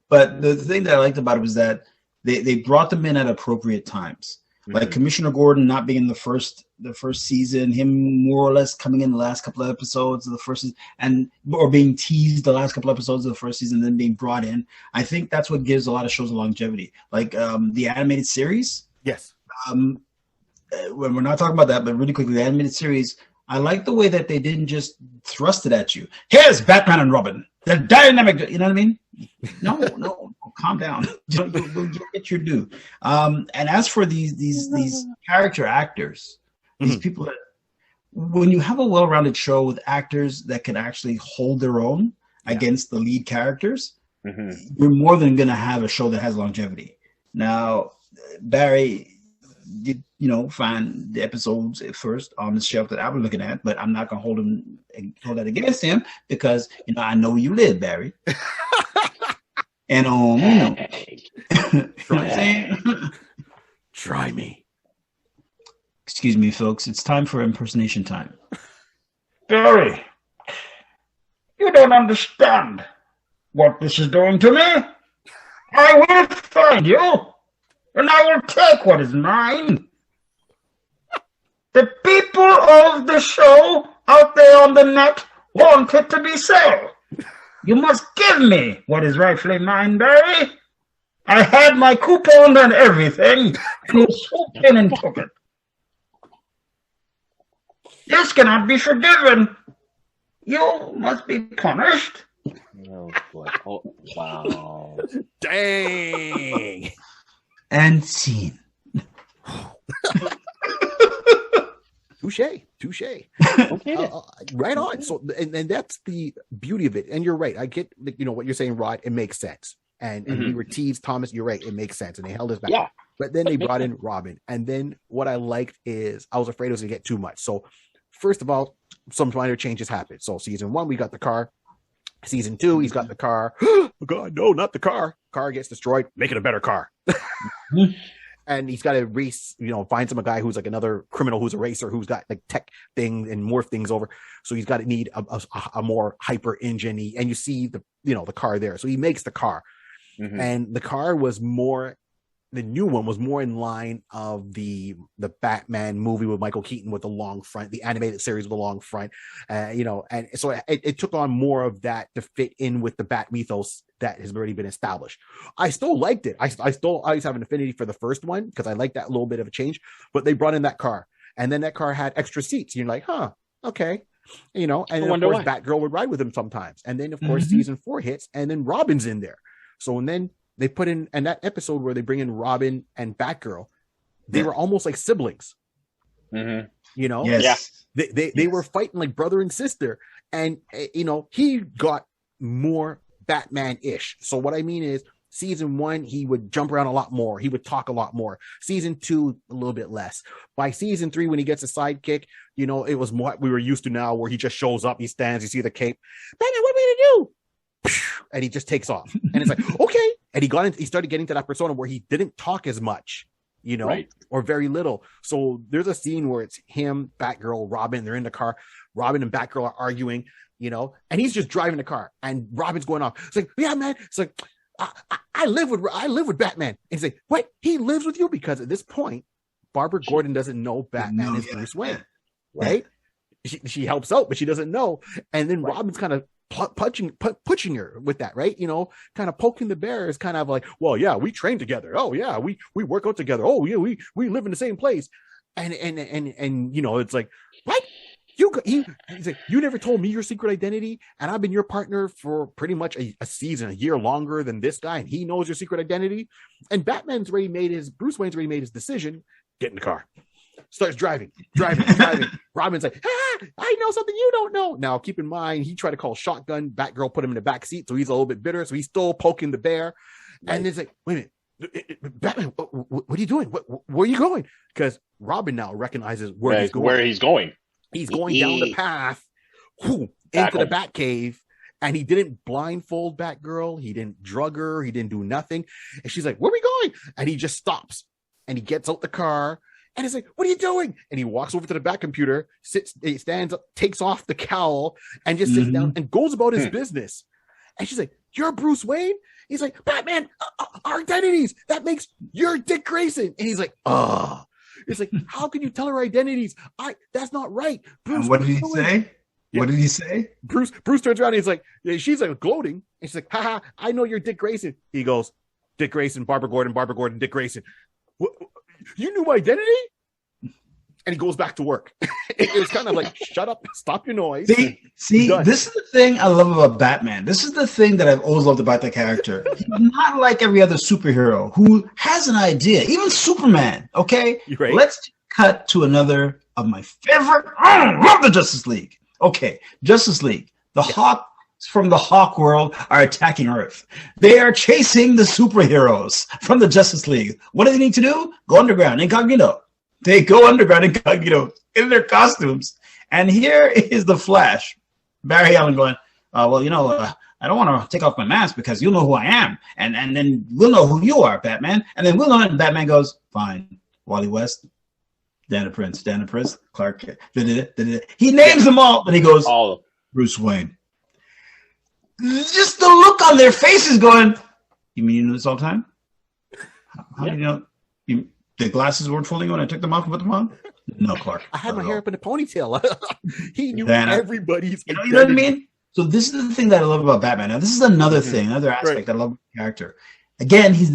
But the thing that I liked about it was that they brought them in at appropriate times. Like Commissioner Gordon not being in the first season, him more or less coming in the last couple of episodes of the first season, or being teased the last couple of episodes of the first season, and then being brought in. I think that's what gives a lot of shows a longevity. Like the animated series. Yes. When we're not talking about that, but really quickly, the animated series, I like the way that they didn't just thrust it at you. Here's Batman and Robin. They're dynamic. You know what I mean? No, calm down. You'll get your due. And as for these character actors, these people that, when you have a well-rounded show with actors that can actually hold their own against the lead characters, you're more than going to have a show that has longevity. Now, Barry did, find the episodes at first on the shelf that I was looking at, but I'm not going to hold that against him because, I know you live, Barry. And what I'm saying? Try me. Excuse me, folks. It's time for impersonation time. Barry, you don't understand what this is doing to me. I will find you, and I will take what is mine. The people of the show out there on the net want it to be so. You must give me what is rightfully mine, Barry. I had my coupon and everything, and you swooped in and took it. This cannot be forgiven. You must be punished. Oh, boy. Oh, wow. Dang. And scene. Touche. Okay. Right on. So, and that's the beauty of it. And you're right. I get, what you're saying, Rod. It makes sense. and we were teased. Thomas, you're right, it makes sense, and they held us back. Yeah. But then they brought in Robin, and then what I liked is I was afraid it was gonna get too much. So first of all, some minor changes happened. So season 1, we got the car. Season 2, he's got the car. Oh God, no, not the car. Car gets destroyed. Make it a better car. And he's got to race, find a guy who's like another criminal who's a racer who's got like tech thing and morph things over. So he's got to need a more hyper engine. And you see the car there. So he makes the car, and the car was more. The new one was more in line of the Batman movie with Michael Keaton with the long front, the animated series with the long front, and so it took on more of that to fit in with the Bat mythos that has already been established. I still liked it. I always have an affinity for the first one because I like that little bit of a change, but they brought in that car, and then that car had extra seats. You're like, okay. And then, of course, Batgirl would ride with him sometimes. And then, of course, season 4 hits, and then Robin's in there. So, and then they put in, and that episode where they bring in Robin and Batgirl, they were almost like siblings. Yes. They were fighting like brother and sister. And, he got more Batman-ish. So what I mean is, season 1, he would jump around a lot more. He would talk a lot more. Season 2, a little bit less. By season 3, when he gets a sidekick, it was what we were used to now, where he just shows up, he stands, you see the cape. Batman, what are we gonna do? And he just takes off. And it's like, okay. And he started getting to that persona where he didn't talk as much, or very little. So there's a scene where it's him, Batgirl, Robin, they're in the car. Robin and Batgirl are arguing, and he's just driving the car, and Robin's going off. It's like, yeah, man. It's like, I live with Batman. And he's like, what? He lives with you? Because at this point, Barbara Gordon doesn't know Batman is Bruce Wayne, right? She helps out, but she doesn't know. And then Robin's kind of pushing her with that, right? Kind of poking the bear is kind of like, well, yeah, we train together. Oh yeah, we work out together. Oh yeah, we live in the same place. And it's like, what? He's like, you never told me your secret identity, and I've been your partner for pretty much a season, a year longer than this guy, and he knows your secret identity. And Bruce Wayne's already made his decision. Get in the car. Starts driving. Robin's like, I know something you don't know. Now, keep in mind, he tried to call shotgun. Batgirl put him in the back seat, so he's a little bit bitter. So he's still poking the bear. Right. And it's like, wait a minute, Batman, what are you doing? Where are you going? Because Robin now recognizes where he's going. He's going down the path into the Batcave, and he didn't blindfold Batgirl. He didn't drug her. He didn't do nothing. And she's like, where are we going? And he just stops, and he gets out the car. And he's like, what are you doing? And he walks over to the back computer, stands up, takes off the cowl, and just sits down and goes about his business. And she's like, you're Bruce Wayne? He's like, Batman, our identities. That makes you're Dick Grayson. And he's like, oh. It's like, how can you tell her identities? That's not right. Bruce, what did he say? Yeah. What did he say? Bruce turns around and he's like, she's like gloating. And she's like, haha, I know you're Dick Grayson. He goes, Dick Grayson, Barbara Gordon, Dick Grayson. What? You knew my identity? And he goes back to work. It was kind of like, shut up, stop your noise. See, this is the thing I love about Batman. This is the thing that I've always loved about the character. He's not like every other superhero who has an idea. Even Superman, okay? Right. Let's cut to another of my favorite. I love the Justice League. Okay, Justice League. The Hawks from the Hawk world are attacking Earth. They are chasing the superheroes from the Justice League. What do they need to do? Go underground, incognito. They go underground incognito in their costumes. And here is the Flash, Barry Allen going, I don't want to take off my mask because you'll know who I am. And then we'll know who you are, Batman. And then we'll know it. And Batman goes, fine. Wally West, Dana Prince, Clark. He names them all, but he goes, Bruce Wayne. Just the look on their faces going, you mean you knew this all the time? How do you know? The glasses weren't fooling you when I took them off and put them on? No, Clark. I had my hair up in a ponytail. He knew everybody's. You know what I mean? So this is the thing that I love about Batman. Now, this is another thing, another aspect I love about the character. Again, he's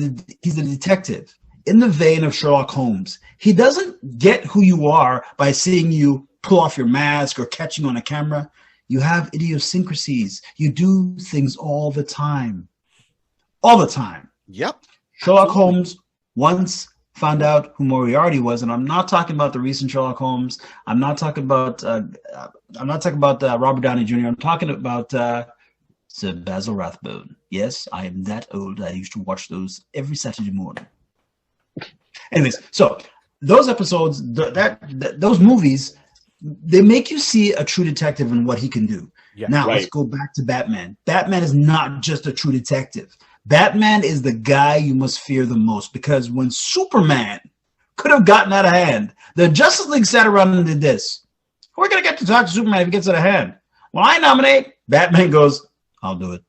a detective in the vein of Sherlock Holmes. He doesn't get who you are by seeing you pull off your mask or catching on a camera. You have idiosyncrasies. You do things all the time. All the time. Yep. Sherlock Holmes once found out who Moriarty was, and I'm not talking about the recent Sherlock Holmes. I'm not talking about Robert Downey Jr. I'm talking about Sir Basil Rathbone. Yes, I am that old. I used to watch those every Saturday morning. Anyways, so those episodes, those movies, they make you see a true detective and what he can do. Yeah, now, let's go back to Batman. Batman is not just a true detective. Batman is the guy you must fear the most, because when Superman could have gotten out of hand, the Justice League sat around and did this. We're going to get to talk to Superman if he gets out of hand. Well, I nominate. Batman goes, I'll do it.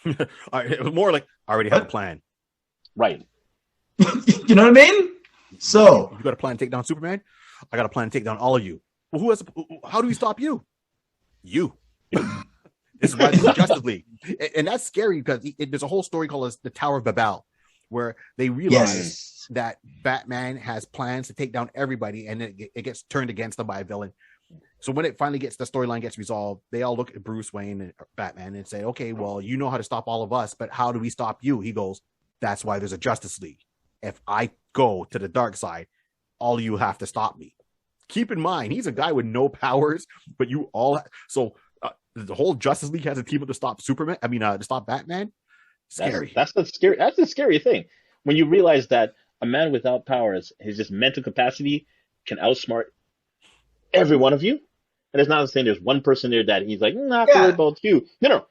It was more like, I already have a plan. Right. You know what I mean? So you got a plan to take down Superman? I got a plan to take down all of you. Well, how do we stop you? You. This is why this is Justice League. And that's scary because there's a whole story called the Tower of Babel, where they realize that Batman has plans to take down everybody, and it gets turned against them by a villain. So when it finally the storyline gets resolved, they all look at Bruce Wayne and Batman and say, okay, well, you know how to stop all of us, but how do we stop you? He goes, that's why there's a Justice League. If I go to the dark side, all of you have to stop me. Keep in mind, he's a guy with no powers, but you all. So the whole Justice League has a team up to stop Superman. I mean, to stop Batman. Scary. That's the scary. That's the scary thing. When you realize that a man without powers, his just mental capacity can outsmart every one of you. And it's not saying there's one person there that he's like, not worried about you. No.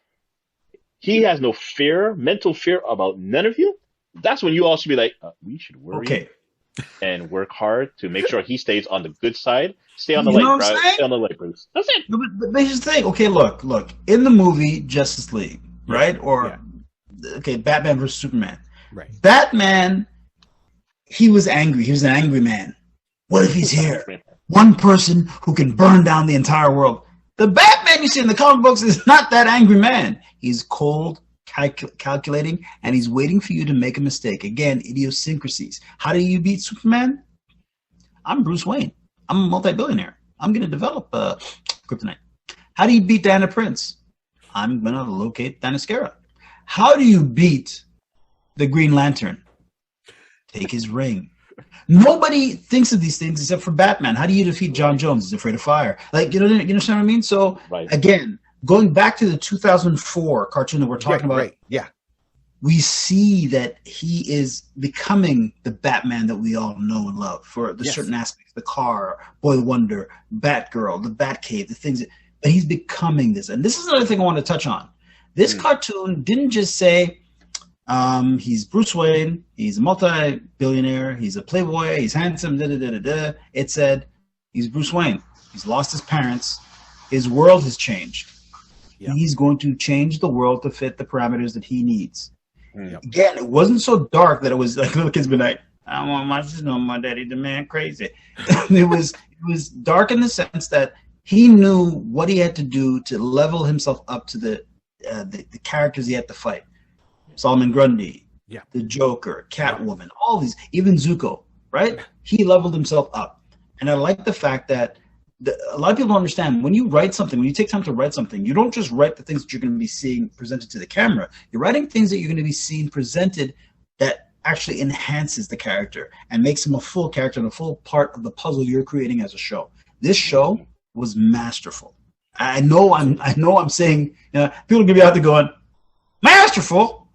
He has no fear, mental fear about none of you. That's when you all should be like, we should worry and work hard to make sure he stays on the good side. Stay on the light, Bruce. Stay on the light, Bruce. That's it. But here's the thing. Okay, look. In the movie Justice League, right? Batman versus Superman. Right. Batman, he was angry. He was an angry man. What if he's here? One person who can burn down the entire world. The Batman you see in the comic books is not that angry man. He's cold, calculating, and he's waiting for you to make a mistake. Again, idiosyncrasies. How do you beat Superman? I'm Bruce Wayne. I'm a multi-billionaire. I'm going to develop kryptonite. How do you beat Diana Prince? I'm going to locate Themyscira. How do you beat the Green Lantern? Take his ring. Nobody thinks of these things except for Batman. How do you defeat John Jones? He's afraid of fire. Like, you understand what I mean? So, again, going back to the 2004 cartoon that we're talking about, we see that he is becoming the Batman that we all know and love for the certain aspects, the car, Boy Wonder, Batgirl, the Batcave, the things. But he's becoming this. And this is another thing I want to touch on. This cartoon didn't just say he's Bruce Wayne, he's a multi-billionaire, he's a playboy, he's handsome, da-da-da-da-da. It said he's Bruce Wayne. He's lost his parents. His world has changed. Yep. He's going to change the world to fit the parameters that he needs. Yep. Again, it wasn't so dark that it was like little kids be like, I want my sister, my daddy, the man crazy. it was dark in the sense that he knew what he had to do to level himself up to the characters he had to fight. Solomon Grundy, the Joker, Catwoman, all these, even Zuko, right? He leveled himself up. And I like the fact that a lot of people don't understand, when you write something, when you take time to write something, you don't just write the things that you're going to be seeing presented to the camera. You're writing things that you're going to be seeing presented that actually enhances the character and makes him a full character and a full part of the puzzle you're creating as a show. This show was masterful. I know I'm saying, people are going to be out there going, masterful?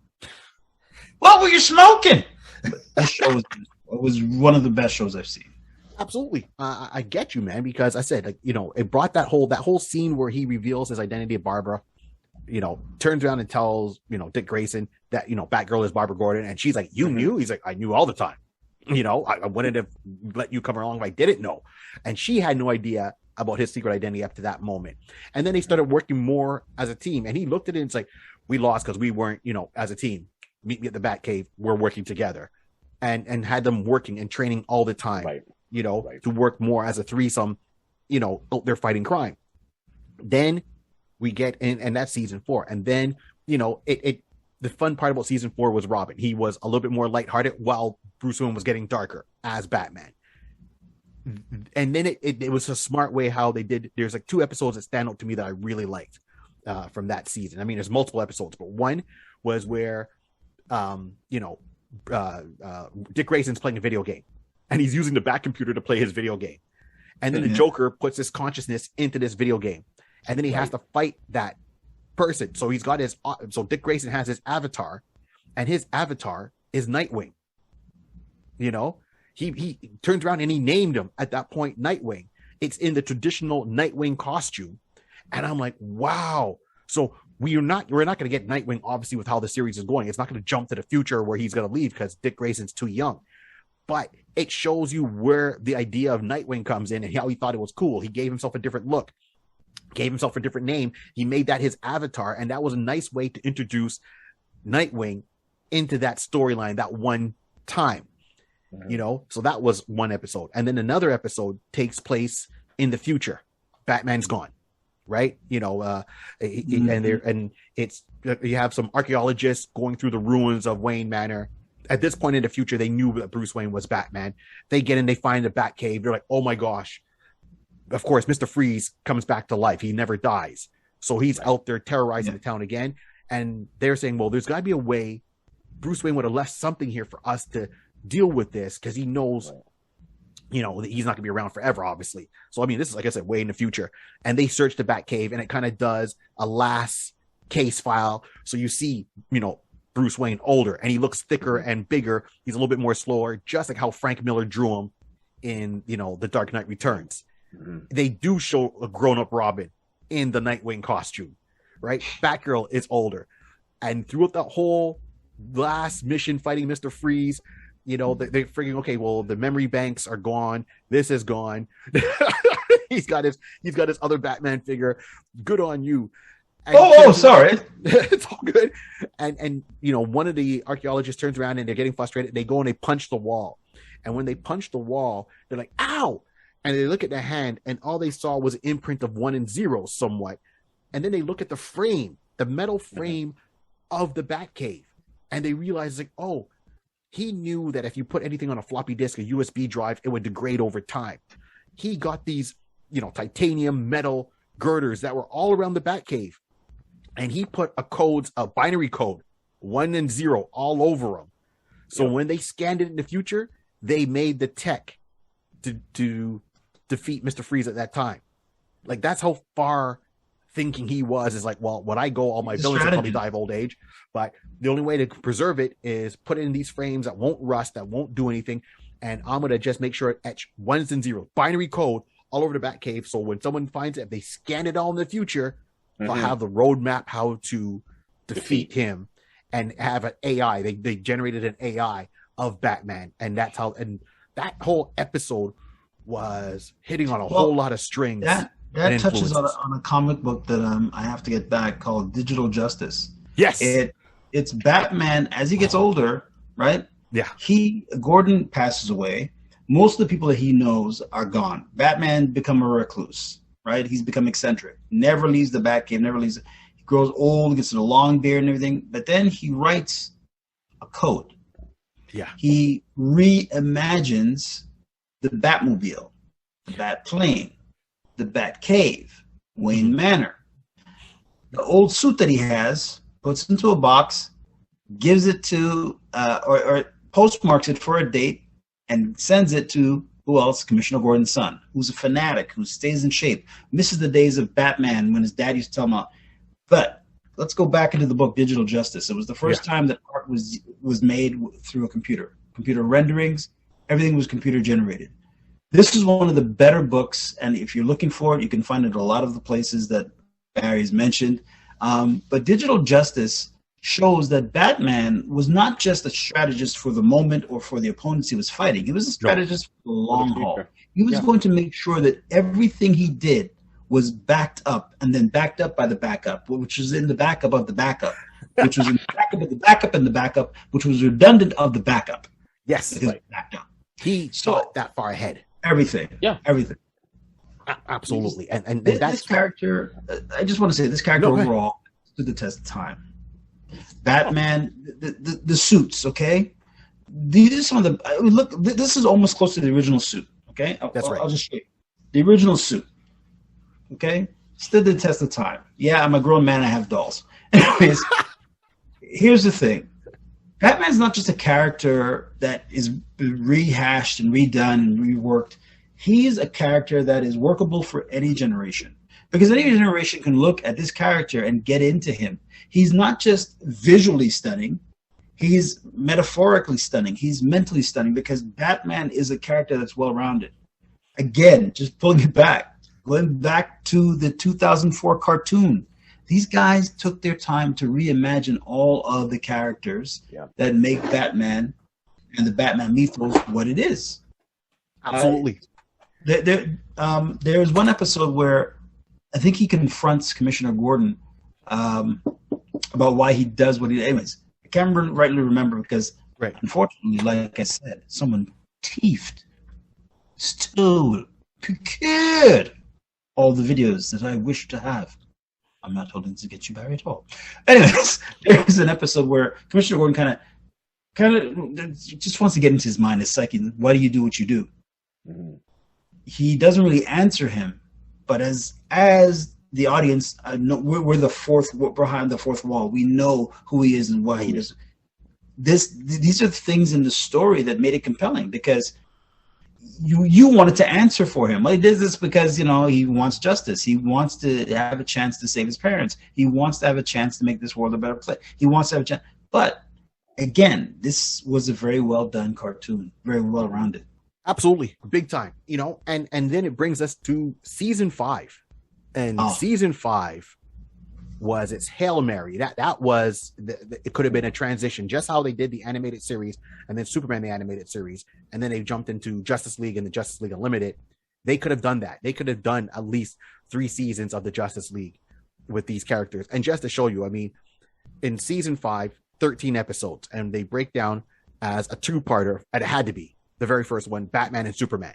What were you smoking? But this show was one of the best shows I've seen. Absolutely. I get you, man, because I said, like, it brought that whole scene where he reveals his identity of Barbara, turns around and tells, Dick Grayson that, Batgirl is Barbara Gordon. And she's like, you knew? He's like, I knew all the time. I wouldn't have let you come along if I didn't know. And she had no idea about his secret identity up to that moment. And then they started working more as a team. And he looked at it and it's like, we lost because we weren't, as a team. Meet me at the Batcave. We're working together. And had them working and training all the time. Right. To work more as a threesome, out there fighting crime. Then we get in, and that's season 4. And then, the fun part about season 4 was Robin. He was a little bit more lighthearted while Bruce Wayne was getting darker as Batman. And then it was a smart way how they did. There's like 2 episodes that stand out to me that I really liked from that season. I mean, there's multiple episodes, but one was where, Dick Grayson's playing a video game. And he's using the Bat computer to play his video game. And then the Joker puts his consciousness into this video game. And then he has to fight that person. So he's got his, so Dick Grayson has his avatar, and his avatar is Nightwing. You know, he turns around and he named him at that point Nightwing. It's in the traditional Nightwing costume. And I'm like, wow. So we're not going to get Nightwing, obviously, with how the series is going. It's not going to jump to the future where he's going to leave because Dick Grayson's too young. But it shows you where the idea of Nightwing comes in and how he thought it was cool. He gave himself a different look, gave himself a different name. He made that his avatar. And that was a nice way to introduce Nightwing into that storyline that one time. You know, so that was one episode. And then another episode takes place in the future. Batman's gone, right? You know, and it's, you have some archaeologists going through the ruins of Wayne Manor. At this point in the future, they knew that Bruce Wayne was Batman. They get in, they find the Batcave. They're like, oh my gosh. Of course, Mr. Freeze comes back to life. He never dies. So he's out there terrorizing the town again. And they're saying, well, there's got to be a way. Bruce Wayne would have left something here for us to deal with this, because he knows, you know, that he's not gonna be around forever, obviously. So I mean, this is, like I said, way in the future. And they search the Batcave, and it kind of does a last case file. So you see, you know, Bruce Wayne older, and he looks thicker and bigger. He's a little bit more slower, just like how Frank Miller drew him in, you know, The Dark Knight Returns. They do show a grown-up Robin in the Nightwing costume, right? Batgirl is older, and throughout that whole last mission fighting Mr. Freeze, you know, they're freaking, okay, well, the memory banks are gone. This is gone. he's got his other Batman figure. Good on you. And sorry. It's all good. And you know, one of the archaeologists turns around and they're getting frustrated. They go and they punch the wall. And when they punch the wall, they're like, ow. And they look at their hand, and all they saw was an imprint of 1 and 0 somewhat. And then they look at the frame, the metal frame of the Batcave. And they realize, like, oh, he knew that if you put anything on a floppy disk, a USB drive, it would degrade over time. He got these, you know, titanium metal girders that were all around the Batcave. And he put a binary code, 1 and 0, all over them. So when they scanned it in the future, they made the tech to defeat Mr. Freeze at that time. Like, that's how far thinking he was, is like, well, when I go, all my villains will probably die of old age, but the only way to preserve it is put it in these frames that won't rust, that won't do anything, and I'm going to just make sure it etch 1s and 0s, binary code all over the Batcave, so when someone finds it, if they scan it all in the future, they'll have the roadmap how to defeat him, and have an AI. They generated an AI of Batman, and that's how, and that whole episode was hitting on a whole lot of strings. That touches on a comic book that I have to get back, called Digital Justice. Yes. It's Batman as he gets older, right? Yeah. Gordon passes away. Most of the people that he knows are gone. Batman become a recluse, right? He's become eccentric. Never leaves the Batcave, never leaves. He grows old, gets a long beard and everything. But then he writes a code. Yeah. He reimagines the Batmobile, the Batplane, the Batcave, Wayne Manor. The old suit that he has, puts into a box, gives it to, or postmarks it for a date, and sends it to, who else? Commissioner Gordon's son, who's a fanatic, who stays in shape, misses the days of Batman when his dad used to tell him out. But let's go back into the book Digital Justice. It was the first time that art was made through a computer renderings. Everything was computer generated. This is one of the better books, and if you're looking for it, you can find it at a lot of the places that Barry's mentioned. But Digital Justice shows that Batman was not just a strategist for the moment or for the opponents he was fighting. He was a strategist for the long haul. He was going to make sure that everything he did was backed up, and then backed up by the backup, which was in the backup of the backup, which was in the backup of the backup and the backup, which was redundant of the backup. Yes. Because it backed up. He thought that far ahead. Everything. Yeah. Everything. Absolutely. And this character, I just want to say, this character overall stood the test of time. Batman, the suits, okay? These are some of the, look, this is almost close to the original suit, okay? That's right. I'll just show you. The original suit, okay? Stood the test of time. Yeah, I'm a grown man, I have dolls. Anyways, here's the thing. Batman's not just a character that is rehashed and redone and reworked. He's a character that is workable for any generation. because any generation can look at this character and get into him. He's not just visually stunning. He's metaphorically stunning. He's mentally stunning, because Batman is a character that's well-rounded. Again, just pulling it back, going back to the 2004 cartoon. These guys took their time to reimagine all of the characters that make Batman and the Batman mythos what it is. Absolutely. There was one episode where I think he confronts Commissioner Gordon about why he does what he... Anyways, I can't rightly remember because, unfortunately, like I said, someone thiefed, stole, procured all the videos that I wish to have. I'm not holding to get you, Barry, at all. Anyways, there's an episode where Commissioner Gordon kind of just wants to get into his mind, his psyche. Why do you do what you do? Mm-hmm. He doesn't really answer him, but as the audience, we're behind the fourth wall. We know who he is and why he does. These are things in the story that made it compelling, because you wanted to answer for him. Well, he did this because, he wants justice. He wants to have a chance to save his parents. He wants to have a chance to make this world a better place. He wants to have a chance. But again, this was a very well done cartoon, very well rounded. Absolutely, big time. And then it brings us to season 5, and season 5 was its Hail Mary. That was it could have been a transition, just how they did the animated series and then Superman the animated series, and then they jumped into Justice League and the Justice League Unlimited. They could have done that. They could have done at least 3 seasons of the Justice League with these characters. And just to show you, I mean, in season 5, 13 episodes, and they break down as a 2-parter, and it had to be the very first one, Batman and Superman,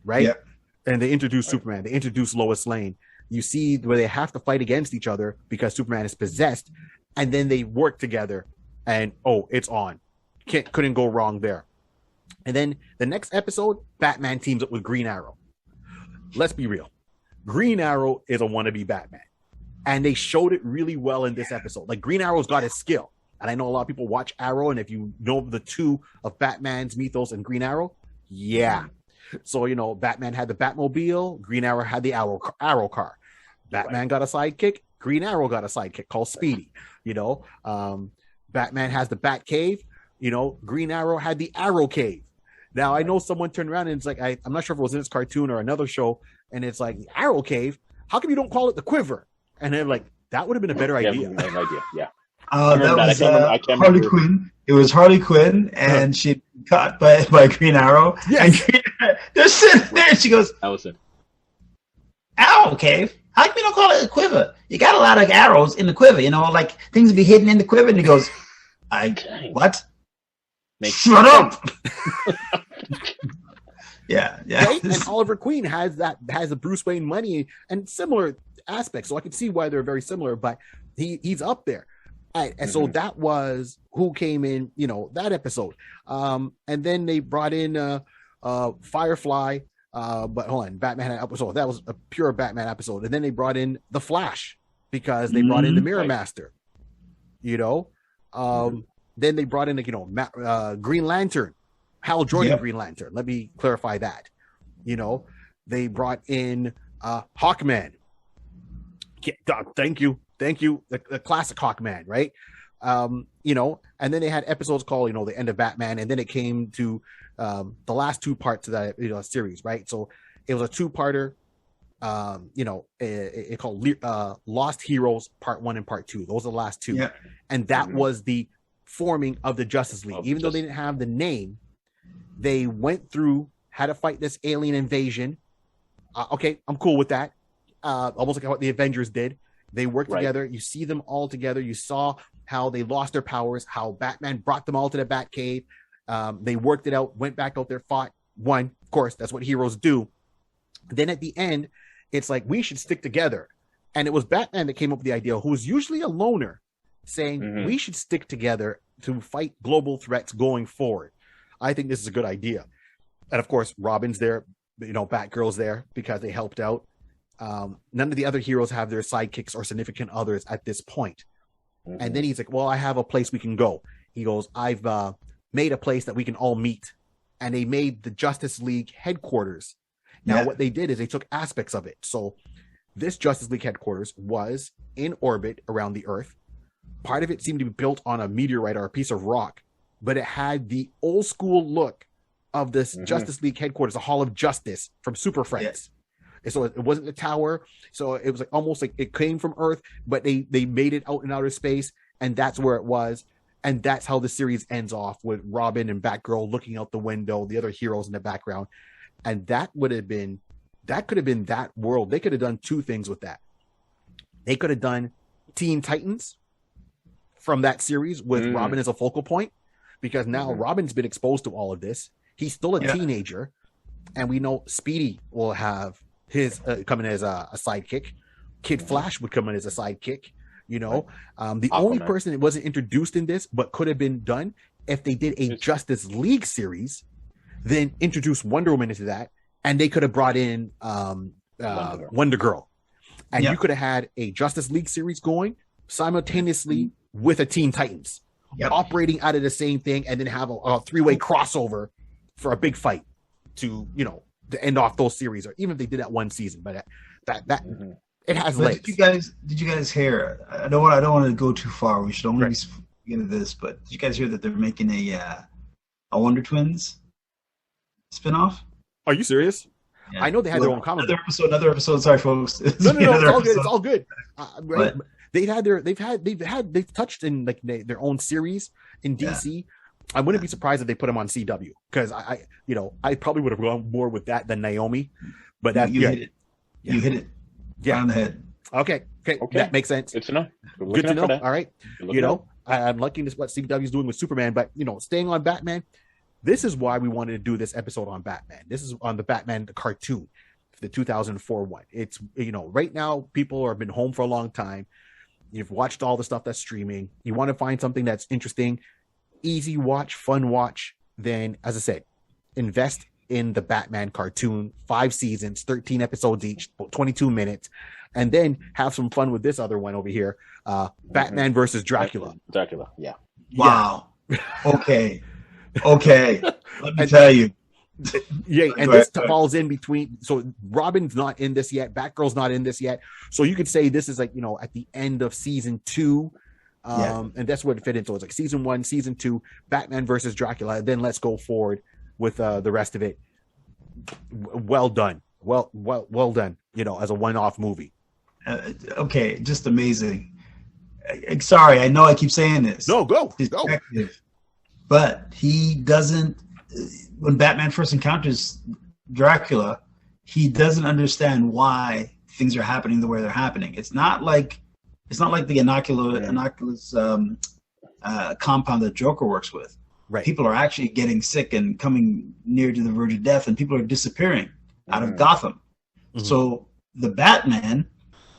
right? Yep. And they introduce Superman. They introduce Lois Lane. You see where they have to fight against each other because Superman is possessed, and then they work together, and it's on. Couldn't go wrong there. And then the next episode, Batman teams up with Green Arrow. Let's be real. Green Arrow is a wannabe Batman, and they showed it really well in this episode. Like, Green Arrow's got his skill. And I know a lot of people watch Arrow, and if you know the two of Batman's mythos and Green Arrow, So, Batman had the Batmobile, Green Arrow had the Arrow car. Batman got a sidekick, Green Arrow got a sidekick called Speedy. Batman has the Batcave, Green Arrow had the Arrow Cave. Now, I know someone turned around and it's like, I'm not sure if it was in this cartoon or another show, and it's like, Arrow Cave, how come you don't call it the Quiver? And they're like, that would have been a better idea. Yeah. That was Harley Quinn. It was Harley Quinn, and she caught by Green Arrow. Yes. And they're sitting there, and she goes, Allison, Arrow Cave? How come you don't call it a quiver? You got a lot of arrows in the quiver, like things be hidden in the quiver. And he goes, what? Shut up. Yeah. Right? And Oliver Queen has the Bruce Wayne money and similar aspects. So I can see why they're very similar, but he's up there. And so that was who came in, that episode. And then they brought in Firefly. But hold on, Batman had an episode. That was a pure Batman episode. And then they brought in the Flash because they brought in the Mirror Master. Then they brought in Green Lantern, Hal Jordan Green Lantern. Let me clarify that. They brought in Hawkman. Thank you. The classic Hawkman, right? And then they had episodes called, the End of Batman, and then it came to the last 2 parts of that series, right? So it was a 2-parter, it called Lost Heroes Part 1 and Part 2. Those are the last 2, and that was the forming of the Justice League. Even though they didn't have the name, they went through, had to fight this alien invasion. Okay, I'm cool with that. Almost like what the Avengers did. They worked together. You see them all together. You saw how they lost their powers, how Batman brought them all to the Batcave. They worked it out, went back out there, fought, won. Of course, that's what heroes do. Then at the end, it's like, we should stick together. And it was Batman that came up with the idea, who was usually a loner, saying we should stick together to fight global threats going forward. I think this is a good idea. And of course, Robin's there, Batgirl's there because they helped out. None of the other heroes have their sidekicks or significant others at this point. And then he's like, well, I have a place we can go. He goes, I've made a place that we can all meet. And they made the Justice League headquarters. Now, what they did is they took aspects of it. So this Justice League headquarters was in orbit around the Earth. Part of it seemed to be built on a meteorite or a piece of rock, but it had the old school look of this Justice League headquarters, a Hall of Justice from Super Friends. Yeah. So it wasn't a tower. So it was like almost like it came from Earth, but they made it out in outer space, and that's where it was. And that's how the series ends off, with Robin and Batgirl looking out the window, the other heroes in the background. And that could have been that world. They could have done two things with that. They could have done Teen Titans from that series with Robin as a focal point, because now Robin's been exposed to all of this. He's still a teenager, and we know Speedy will have his come in as a sidekick. Kid Flash would come in as a sidekick. You know, the only person that wasn't introduced in this but could have been done if they did a Justice League series, then introduce Wonder Woman into that, and they could have brought in Wonder Girl, and you could have had a Justice League series going simultaneously with a Teen Titans operating out of the same thing, and then have a three-way crossover for a big fight to to end off those series, or even if they did that one season. But that it has legs. Did you guys hear? I don't want to go too far. We should only get into this. But did you guys hear that they're making a Wonder Twins spinoff? Are you serious? Yeah. I know they had their own comic. Another episode. Sorry, folks. No, it's all good. It's all good. Right? They've touched in like their own series in DC. Yeah. I wouldn't be surprised if they put them on CW, because I probably would have gone more with that than Naomi. But that hit it. You hit it. Yeah, on the head. Okay, that makes sense. Good to know. Good to know. All right, I'm liking this what CW is doing with Superman, but staying on Batman. This is why we wanted to do this episode on Batman. This is on the Batman cartoon, the 2004 one. It's right now people have been home for a long time. You've watched all the stuff that's streaming. You want to find something that's interesting, easy watch, fun watch. Then, as I said, invest in the Batman cartoon, 5 seasons, 13 episodes each, 22 minutes, and then have some fun with this other one over here, Batman versus Dracula. Dracula, yeah. Wow. Okay. Let me tell you. Yeah, and this falls in between. So Robin's not in this yet. Batgirl's not in this yet. So you could say this is like at the end of season 2. And that's where it fit in. So it's like season 1, season 2, Batman versus Dracula. And then let's go forward with the rest of it. Well done. Well done. As a one-off movie. Okay, just amazing. Sorry, I know I keep saying this. No, go. But he doesn't. When Batman first encounters Dracula, he doesn't understand why things are happening the way they're happening. It's not like the innocuous compound that Joker works with. Right. People are actually getting sick and coming near to the verge of death, and people are disappearing out of Gotham. Mm-hmm. So the Batman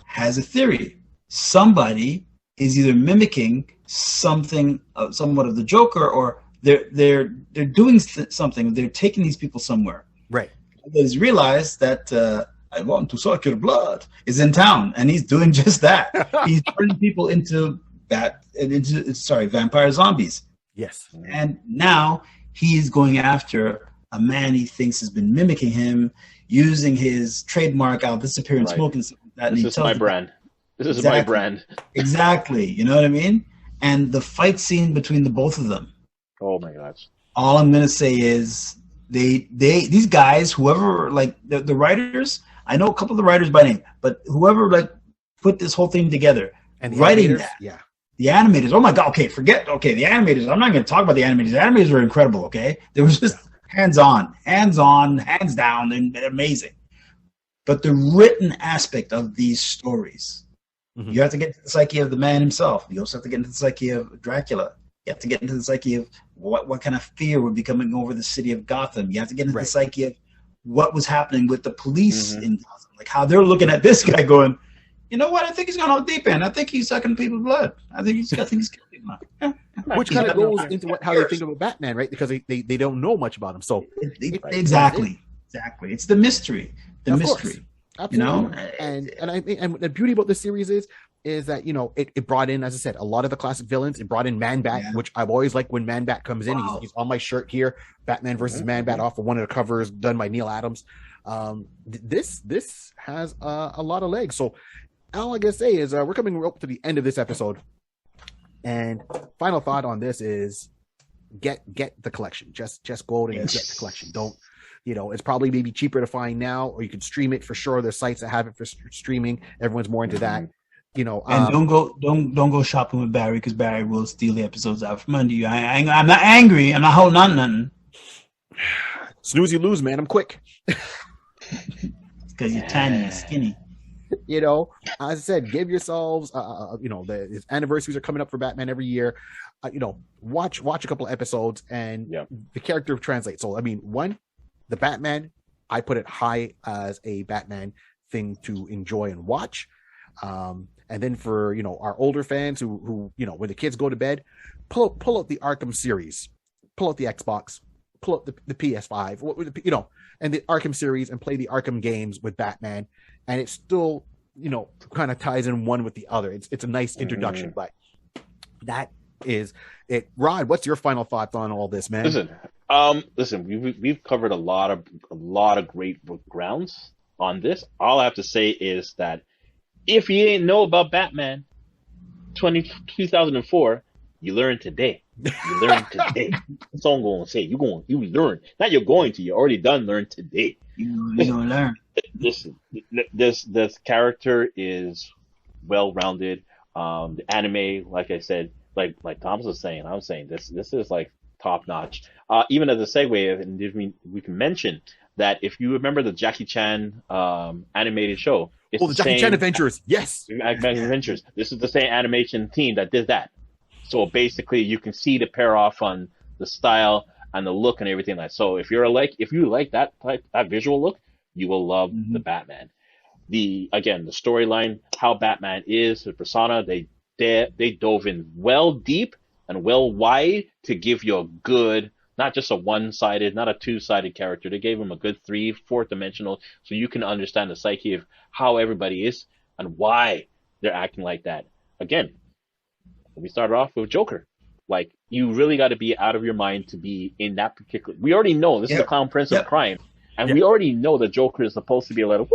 has a theory. Somebody is either mimicking something, somewhat of the Joker, or they're doing something. They're taking these people somewhere. Right. He's realized that I want to suck your blood is in town, and he's doing just that. He's turning people into vampire zombies. Yes. And now he's going after a man he thinks has been mimicking him, using his trademark, "I'll disappear and smoke," and stuff like that. This is my brand. This is my brand. Exactly. You know what I mean? And the fight scene between the both of them. Oh my gosh. All I'm gonna say is these guys, whoever, like the writers, I know a couple of the writers by name, but whoever put this whole thing together and writing that. Yeah. The animators, oh my God, the animators, I'm not going to talk about the animators. The animators were incredible, okay? They were just hands on, hands down, and amazing. But the written aspect of these stories, you have to get into the psyche of the man himself. You also have to get into the psyche of Dracula. You have to get into the psyche of what kind of fear would be coming over the city of Gotham. You have to get into the psyche of what was happening with the police in Gotham, like how they're looking at this guy going, you know what? I think he's gone on deep end. I think he's sucking people's blood. I think he's killing people. Yeah. Which kind of goes into how they think about Batman, right? Because they don't know much about him. So exactly. It's the mystery. The mystery. Absolutely. And I think, and the beauty about this series is that it brought in, as I said, a lot of the classic villains. It brought in Man-Bat, which I've always liked when Man-Bat comes in. He's on my shirt here. Batman versus Man-Bat off of one of the covers done by Neil Adams. This has a lot of legs. So all I gotta say is we're coming up to the end of this episode, and final thought on this is get the collection. Just go and get the collection. Don't, it's probably maybe cheaper to find now, or you can stream it for sure. There's sites that have it for streaming. Everyone's more into that. And don't go shopping with Barry, because Barry will steal the episodes out from under you. I'm not angry. I'm not holding on to nothing. Snooze, you lose, man. I'm quick. Because you're tiny and skinny. As I said, give yourselves, the anniversaries are coming up for Batman every year. Watch a couple of episodes, and the character translates. So, I mean, one, the Batman, I put it high as a Batman thing to enjoy and watch. And then for, our older fans who when the kids go to bed, pull out the Arkham series, pull out the Xbox, pull out the PS5, and the Arkham series, and play the Arkham games with Batman. And it still, kind of ties in one with the other. It's a nice introduction, but that is it. Rod, what's your final thoughts on all this, man? Listen, we've covered a lot of great grounds on this. All I have to say is that if you ain't know about Batman 2004, you learn today. You learn today. That's all I'm going to say. You learn. Not you're going to. You already done learn today. You going to learn. This character is well-rounded. The anime, like I said, like Thomas was saying, I was saying this is like top-notch. Even as a segue, and we can mention that if you remember the Jackie Chan animated show, the Jackie Chan Adventures, yes, Adventures. This is the same animation team that did that. So basically, you can see the pair off on the style and the look and everything like. So if you like that visual look, you will love the Batman. The storyline, how Batman is, his persona, they dove in well deep and well wide to give you a good, not just a one-sided, not a two-sided character. They gave him a good 3-4 dimensional, so you can understand the psyche of how everybody is and why they're acting like that. Again, we started off with Joker. Like, you really got to be out of your mind to be in that particular. We already know this is the Clown Prince of crime, and we already know the Joker is supposed to be a little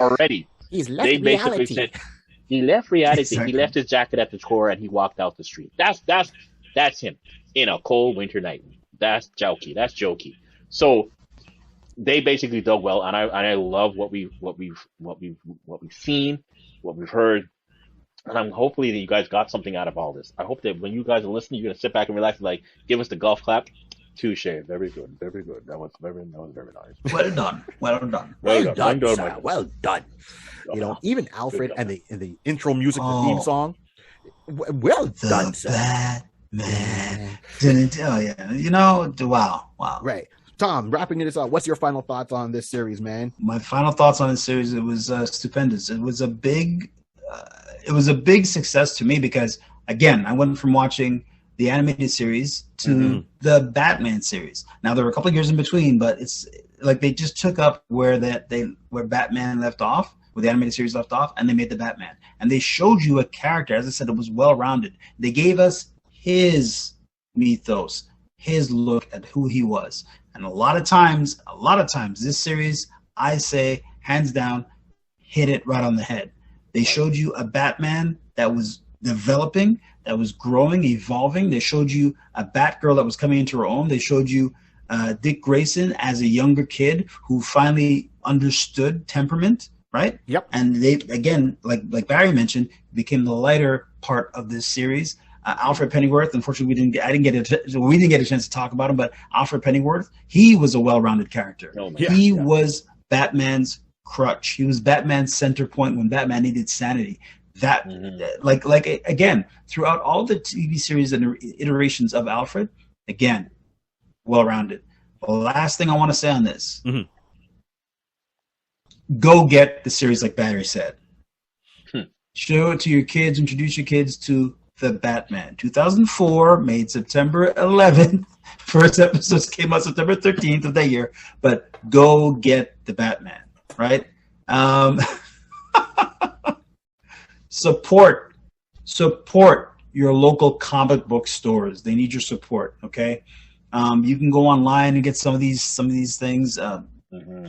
already. He's left reality. Said he left reality. Exactly. He left his jacket at the drawer and he walked out the street. That's him in a cold winter night. That's jokey. So they basically dug well, and I love what we've seen, what we've heard. And I'm hopefully that you guys got something out of all this. I hope that when you guys are listening, you're gonna sit back and relax, and give us the golf clap. Touche. Very good. That was very nice. Well done. Well done, sir. Well done. Even Alfred and the intro music, the theme song. Well done, sir. Batman. Oh yeah. Wow. Right. Tom, wrapping this up, what's your final thoughts on this series, man? My final thoughts on this series, it was stupendous. It was a big success to me because, again, I went from watching the animated series to the Batman series. Now, there were a couple of years in between, but it's like they just took up where Batman left off, where the animated series left off, and they made the Batman. And they showed you a character, as I said, it was well-rounded. They gave us his mythos, his look at who he was. And a lot of times, this series, I say, hands down, hit it right on the head. They showed you a Batman that was developing, that was growing, evolving. They showed you a Batgirl that was coming into her own. They showed you Dick Grayson as a younger kid who finally understood temperament, right? Yep. And they, again, like Barry mentioned, became the lighter part of this series. Alfred Pennyworth, unfortunately, we didn't get a chance to talk about him, but Alfred Pennyworth, he was a well-rounded character. He was Batman's crutch. He was Batman's center point when Batman needed sanity. That, again, throughout all the TV series and iterations of Alfred, again, well-rounded. The last thing I want to say on this, go get the series like Barry said. Show it to your kids, introduce your kids to the Batman. 2004, made September 11th. First episodes came out September 13th of that year. But go get the Batman, right? Support your local comic book stores. They need your support, okay? You can go online and get some of these things,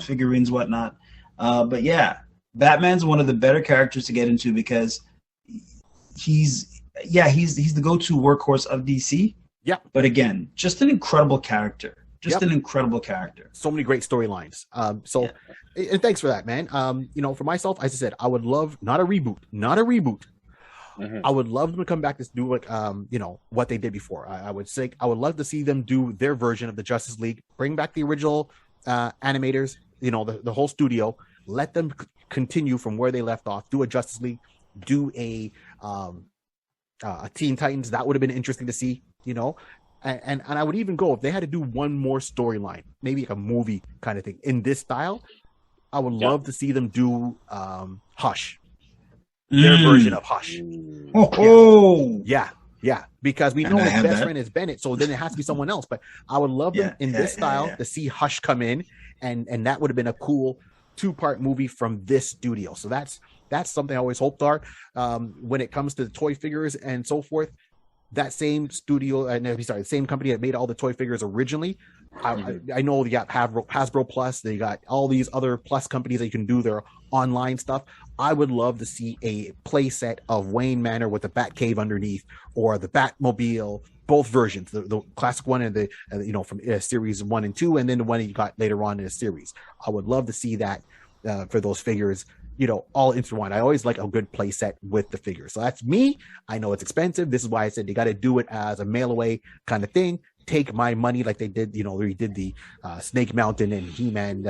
figurines, whatnot. But yeah, Batman's one of the better characters to get into because he's the go-to workhorse of DC. Yeah. But again, just an incredible character. An incredible character. So many great storylines. And thanks for that, man. For myself, as I said, I would love not a reboot. I would love them to come back to do what they did before. I would love to see them do their version of the Justice League, bring back the original animators, the whole studio, let them continue from where they left off, do a Justice League, do a Teen Titans. That would have been interesting to see, and I would even go if they had to do one more storyline, maybe like a movie kind of thing in this style. I would love to see them do Hush. Their version of Hush. Yeah, because we know his best friend is Bennett, so then it has to be someone else. But I would love them in this style to see Hush come in, and that would have been a cool 2-part movie from this studio. So that's something I always hoped are when it comes to the toy figures and so forth. That same studio, the same company that made all the toy figures originally. I know they got Hasbro Plus, they got all these other Plus companies that you can do their online stuff. I would love to see a play set of Wayne Manor with the Batcave underneath, or the Batmobile, both versions, the classic one and the from series 1 and 2, and then the one you got later on in the series. I would love to see that for those figures, all intertwined. I always like a good play set with the figures. So that's me. I know it's expensive. This is why I said they got to do it as a mail away kind of thing. Take my money like they did, we did the Snake Mountain and He-Man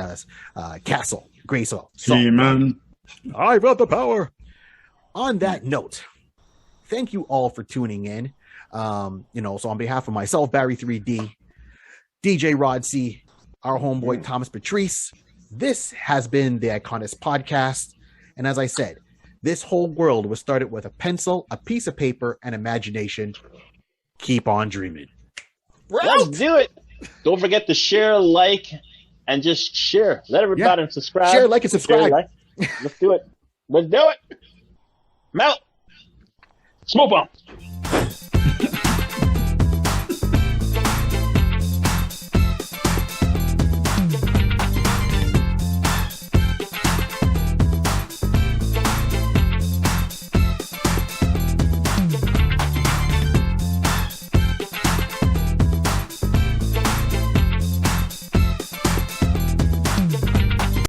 Castle, Grayskull. He-Man. I've got the power. On that note, thank you all for tuning in. So on behalf of myself, Barry 3D, DJ Rod C, our homeboy Thomas Patrice, this has been the Iconist Podcast. And as I said, this whole world was started with a pencil, a piece of paper, and imagination. Keep on dreaming. Let's do it. Don't forget to share, like, and just share. Let everybody subscribe. Share, like, and subscribe. Let's do it. Let's do it. Melt. Smoke bomb.